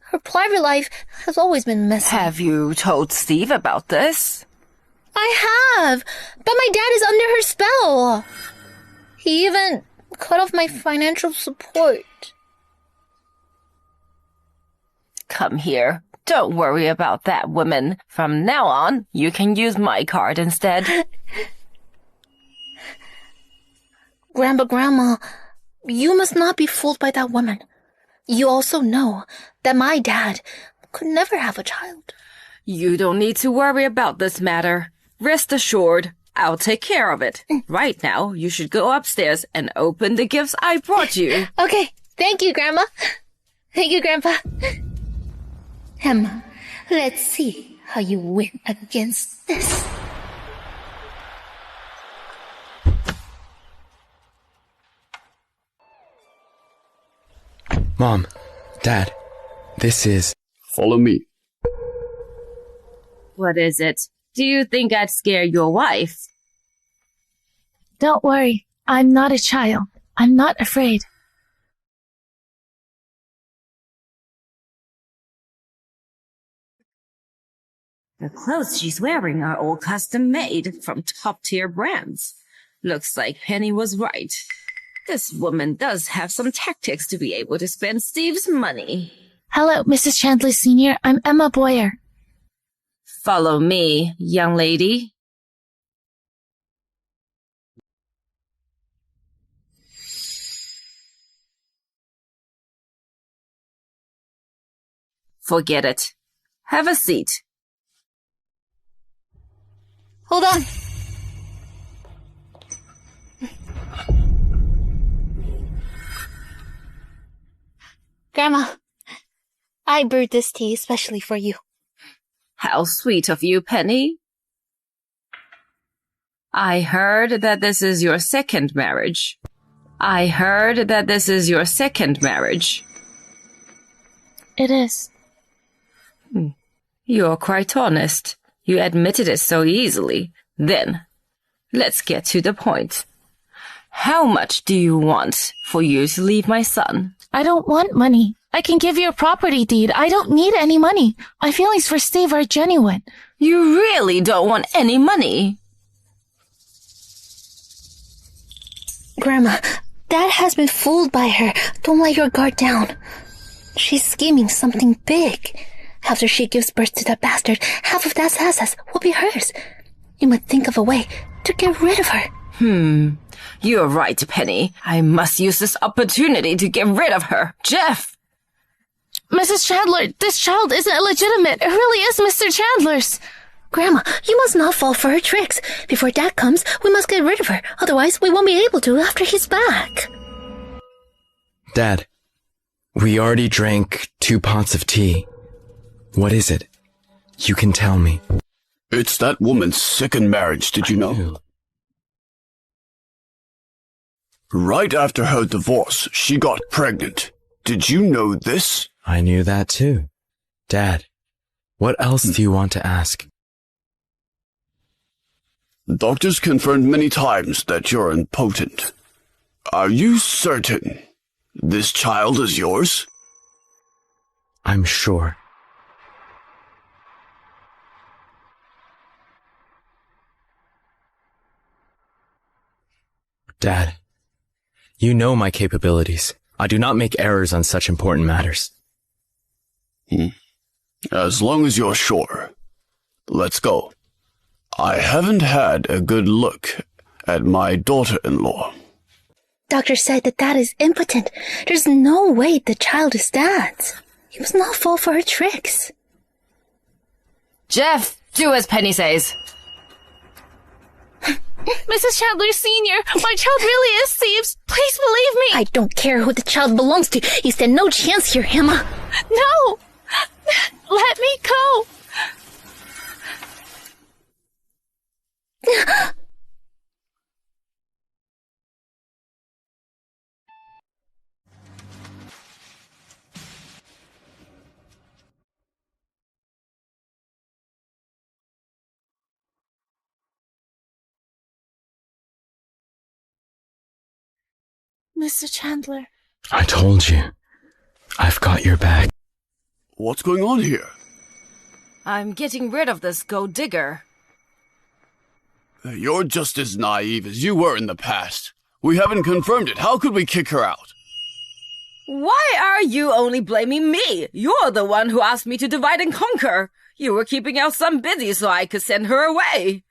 [SPEAKER 1] Her private life has always been messy.
[SPEAKER 11] Have you told Steve about this?
[SPEAKER 1] I have, but my dad is under her spell. He even cut off my financial support.
[SPEAKER 11] Come here. Don't worry about that, woman. From now on, you can use my card instead.
[SPEAKER 1] Grandma, you must not be fooled by that woman. You also know that my dad could never have a child.
[SPEAKER 11] You don't need to worry about this matter. Rest assured, I'll take care of it. Right now, you should go upstairs and open the gifts I brought you.
[SPEAKER 1] Okay, thank you, Grandma. Thank you, Grandpa. Emma, let's see how you win against this.
[SPEAKER 3] Mom, Dad, this is...
[SPEAKER 6] Follow me.
[SPEAKER 11] What is it? Do you think I'd scare your wife?
[SPEAKER 2] Don't worry. I'm not a child. I'm not afraid.
[SPEAKER 11] The clothes she's wearing are all custom-made from top-tier brands. Looks like Penny was right. This woman does have some tactics to be able to spend Steve's money.
[SPEAKER 2] Hello, Mrs. Chandler Sr. I'm Emma Boyer.
[SPEAKER 11] Follow me, young lady. Forget it. Have a seat.
[SPEAKER 1] Hold on. Grandma, I brewed this tea especially for you.
[SPEAKER 11] How sweet of you, Penny. I heard that this is your second marriage.
[SPEAKER 2] It is.
[SPEAKER 11] You're quite honest. You admitted it so easily. Then, let's get to the point. How much do you want for you to leave my son?
[SPEAKER 2] I don't want money. I can give you a property deed. I don't need any money. My feelings for Steve are genuine.
[SPEAKER 11] You really don't want any money?
[SPEAKER 1] Grandma, Dad has been fooled by her. Don't let your guard down. She's scheming something big. After she gives birth to that bastard, half of Dad's assets will be hers. You must think of a way to get rid of her.
[SPEAKER 11] You're right, Penny. I must use this opportunity to get rid of her. Jeff!
[SPEAKER 2] Mrs. Chandler, this child isn't illegitimate. It really is Mr. Chandler's.
[SPEAKER 1] Grandma, you must not fall for her tricks. Before Dad comes, we must get rid of her. Otherwise, we won't be able to after he's back.
[SPEAKER 3] Dad, we already drank 2 pots of tea. What is it? You can tell me.
[SPEAKER 6] It's that woman's second marriage, did you know? Right after her divorce, she got pregnant. Did you know this?
[SPEAKER 3] I knew that too. Dad, what else do you want to ask?
[SPEAKER 6] Doctors confirmed many times that you're impotent. Are you certain this child is yours?
[SPEAKER 3] I'm sure. Dad, you know my capabilities. I do not make errors on such important matters.
[SPEAKER 6] As long as you're sure. Let's go. I haven't had a good look at my daughter-in-law.
[SPEAKER 1] Doctor said that Dad is impotent. There's no way the child is Dad's. He must not fall for her tricks.
[SPEAKER 11] Jeff, do as Penny says.
[SPEAKER 2] Mrs. Chandler Sr., my child really is Steve's. Please believe me.
[SPEAKER 1] I don't care who the child belongs to. You stand no chance here, Emma.
[SPEAKER 2] No! Let me go! Mr. Chandler.
[SPEAKER 3] I told you. I've got your back.
[SPEAKER 6] What's going on here?
[SPEAKER 11] I'm getting rid of this gold digger.
[SPEAKER 6] You're just as naive as you were in the past. We haven't confirmed it. How could we kick her out?
[SPEAKER 11] Why are you only blaming me? You're the one who asked me to divide and conquer. You were keeping our son busy so I could send her away.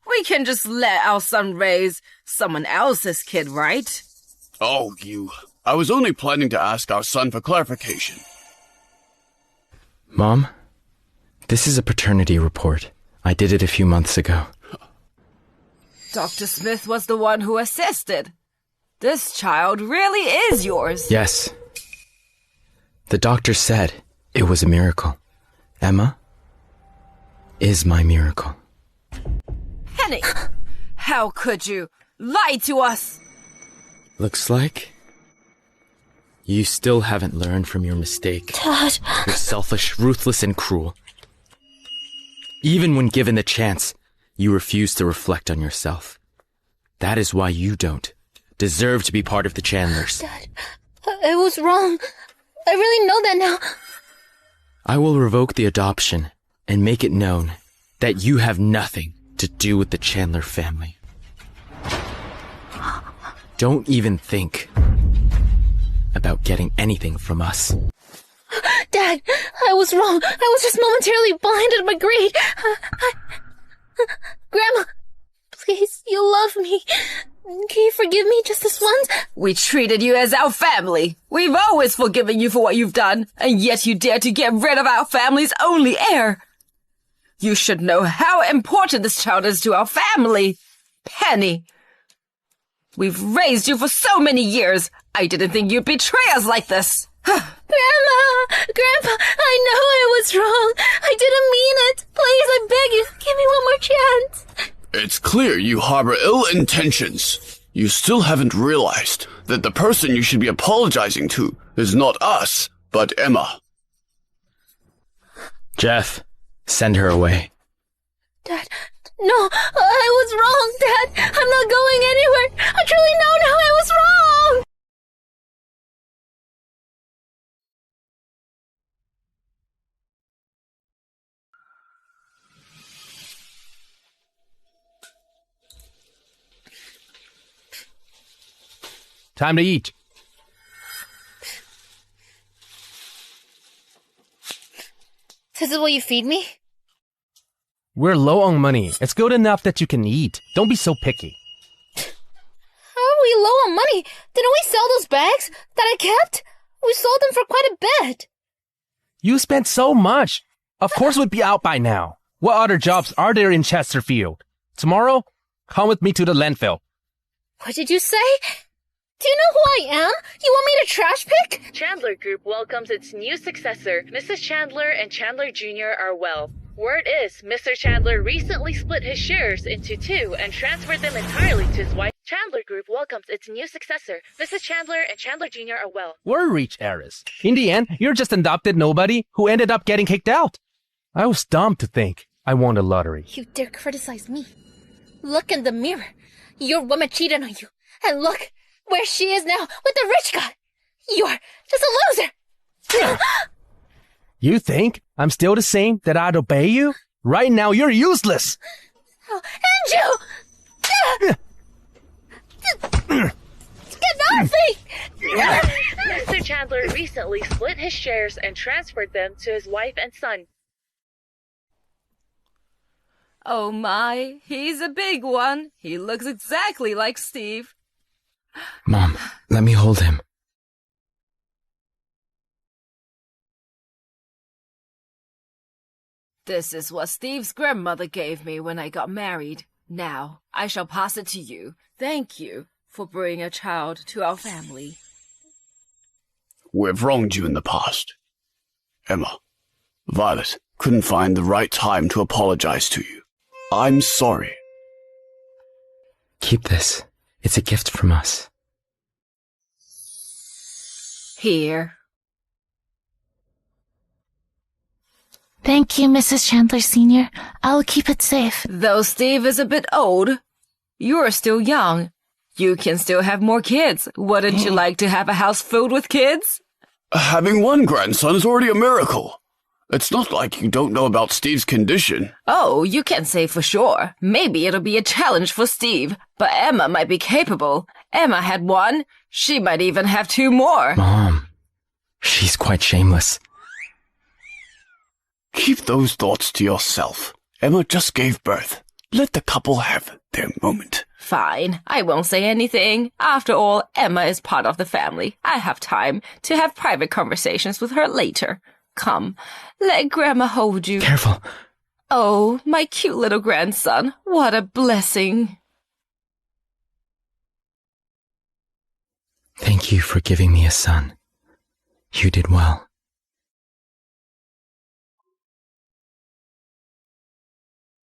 [SPEAKER 11] We can just let our son raise someone else's kid, right?
[SPEAKER 6] Oh, you. I was only planning to ask our son for clarification.
[SPEAKER 3] Mom, this is a paternity report. I did it a few months ago.
[SPEAKER 11] Dr. Smith was the one who assisted. This child really is yours.
[SPEAKER 3] Yes. The doctor said it was a miracle. Emma is my miracle.
[SPEAKER 11] Penny, how could you lie to us?
[SPEAKER 3] Looks like You still haven't learned from your mistake.
[SPEAKER 1] Dad.
[SPEAKER 3] You're selfish, ruthless, and cruel. Even when given the chance, you refuse to reflect on yourself. That is why you don't deserve to be part of the Chandlers.
[SPEAKER 1] Dad, I was wrong. I really know that now.
[SPEAKER 3] I will revoke the adoption and make it known that you have nothing to do with the Chandler family. Don't even think about getting anything from us.
[SPEAKER 1] Dad, I was wrong. I was just momentarily blinded by greed. Grandma, please, you love me. Can you forgive me just this once?
[SPEAKER 11] We treated you as our family. We've always forgiven you for what you've done, and yet you dare to get rid of our family's only heir. You should know how important this child is to our family. Penny. We've raised you for so many years. I didn't think you'd betray us like this.
[SPEAKER 1] Grandma! Grandpa, I know I was wrong. I didn't mean it. Please, I beg you, give me one more chance.
[SPEAKER 6] It's clear you harbor ill intentions. You still haven't realized that the person you should be apologizing to is not us, but Emma.
[SPEAKER 3] Jeff, send her away.
[SPEAKER 1] Dad, no, I was wrong, Dad. I'm not going anywhere. I truly know now I was wrong.
[SPEAKER 4] Time to eat.
[SPEAKER 1] This is what you feed me?
[SPEAKER 4] We're low on money. It's good enough that you can eat. Don't be so picky.
[SPEAKER 1] How are we low on money? Didn't we sell those bags that I kept? We sold them for quite a bit.
[SPEAKER 4] You spent so much. Of course we'd be out by now. What other jobs are there in Chesterfield? Tomorrow, come with me to the landfill.
[SPEAKER 1] What did you say? Do you know who I am? You want me to trash pick?
[SPEAKER 15] Chandler Group welcomes its new successor. Mrs. Chandler and Chandler Jr. are well. Word is, Mr. Chandler recently split his shares into two and transferred them entirely to his wife. Chandler Group welcomes its new successor. Mrs. Chandler and Chandler Jr. are well.
[SPEAKER 4] We're rich, Heiress. In the end, you're just adopted nobody who ended up getting kicked out. I was dumb to think I won the lottery.
[SPEAKER 1] You dare criticize me? Look in the mirror. Your woman cheated on you. And look where she is now with the rich guy. You're just a loser.
[SPEAKER 4] You think I'm still the same that I'd obey you? Right now, you're useless.
[SPEAKER 1] Oh, and you! Get nothing!
[SPEAKER 15] Mr. Chandler recently split his shares and transferred them to his wife and son.
[SPEAKER 11] Oh my, he's a big one. He looks exactly like Steve.
[SPEAKER 3] Mom, let me hold him.
[SPEAKER 11] This is what Steve's grandmother gave me when I got married. Now, I shall pass it to you. Thank you for bringing a child to our family.
[SPEAKER 6] We've wronged you in the past. Emma, Violet couldn't find the right time to apologize to you. I'm sorry.
[SPEAKER 3] Keep this. It's a gift from us.
[SPEAKER 11] Here.
[SPEAKER 2] Thank you, Mrs. Chandler Sr. I'll keep it safe.
[SPEAKER 11] Though Steve is a bit old, you're still young. You can still have more kids. Wouldn't you like to have a house filled with kids?
[SPEAKER 6] Having one grandson is already a miracle. It's not like you don't know about Steve's condition.
[SPEAKER 11] Oh, you can't say for sure. Maybe it'll be a challenge for Steve, but Emma might be capable. Emma had one. She might even have two more.
[SPEAKER 3] Mom, she's quite shameless.
[SPEAKER 6] Keep those thoughts to yourself. Emma just gave birth. Let the couple have their moment.
[SPEAKER 11] Fine, I won't say anything. After all, Emma is part of the family. I have time to have private conversations with her later. Come, let Grandma hold you.
[SPEAKER 3] Careful.
[SPEAKER 11] Oh, my cute little grandson. What a blessing.
[SPEAKER 3] Thank you for giving me a son. You did well.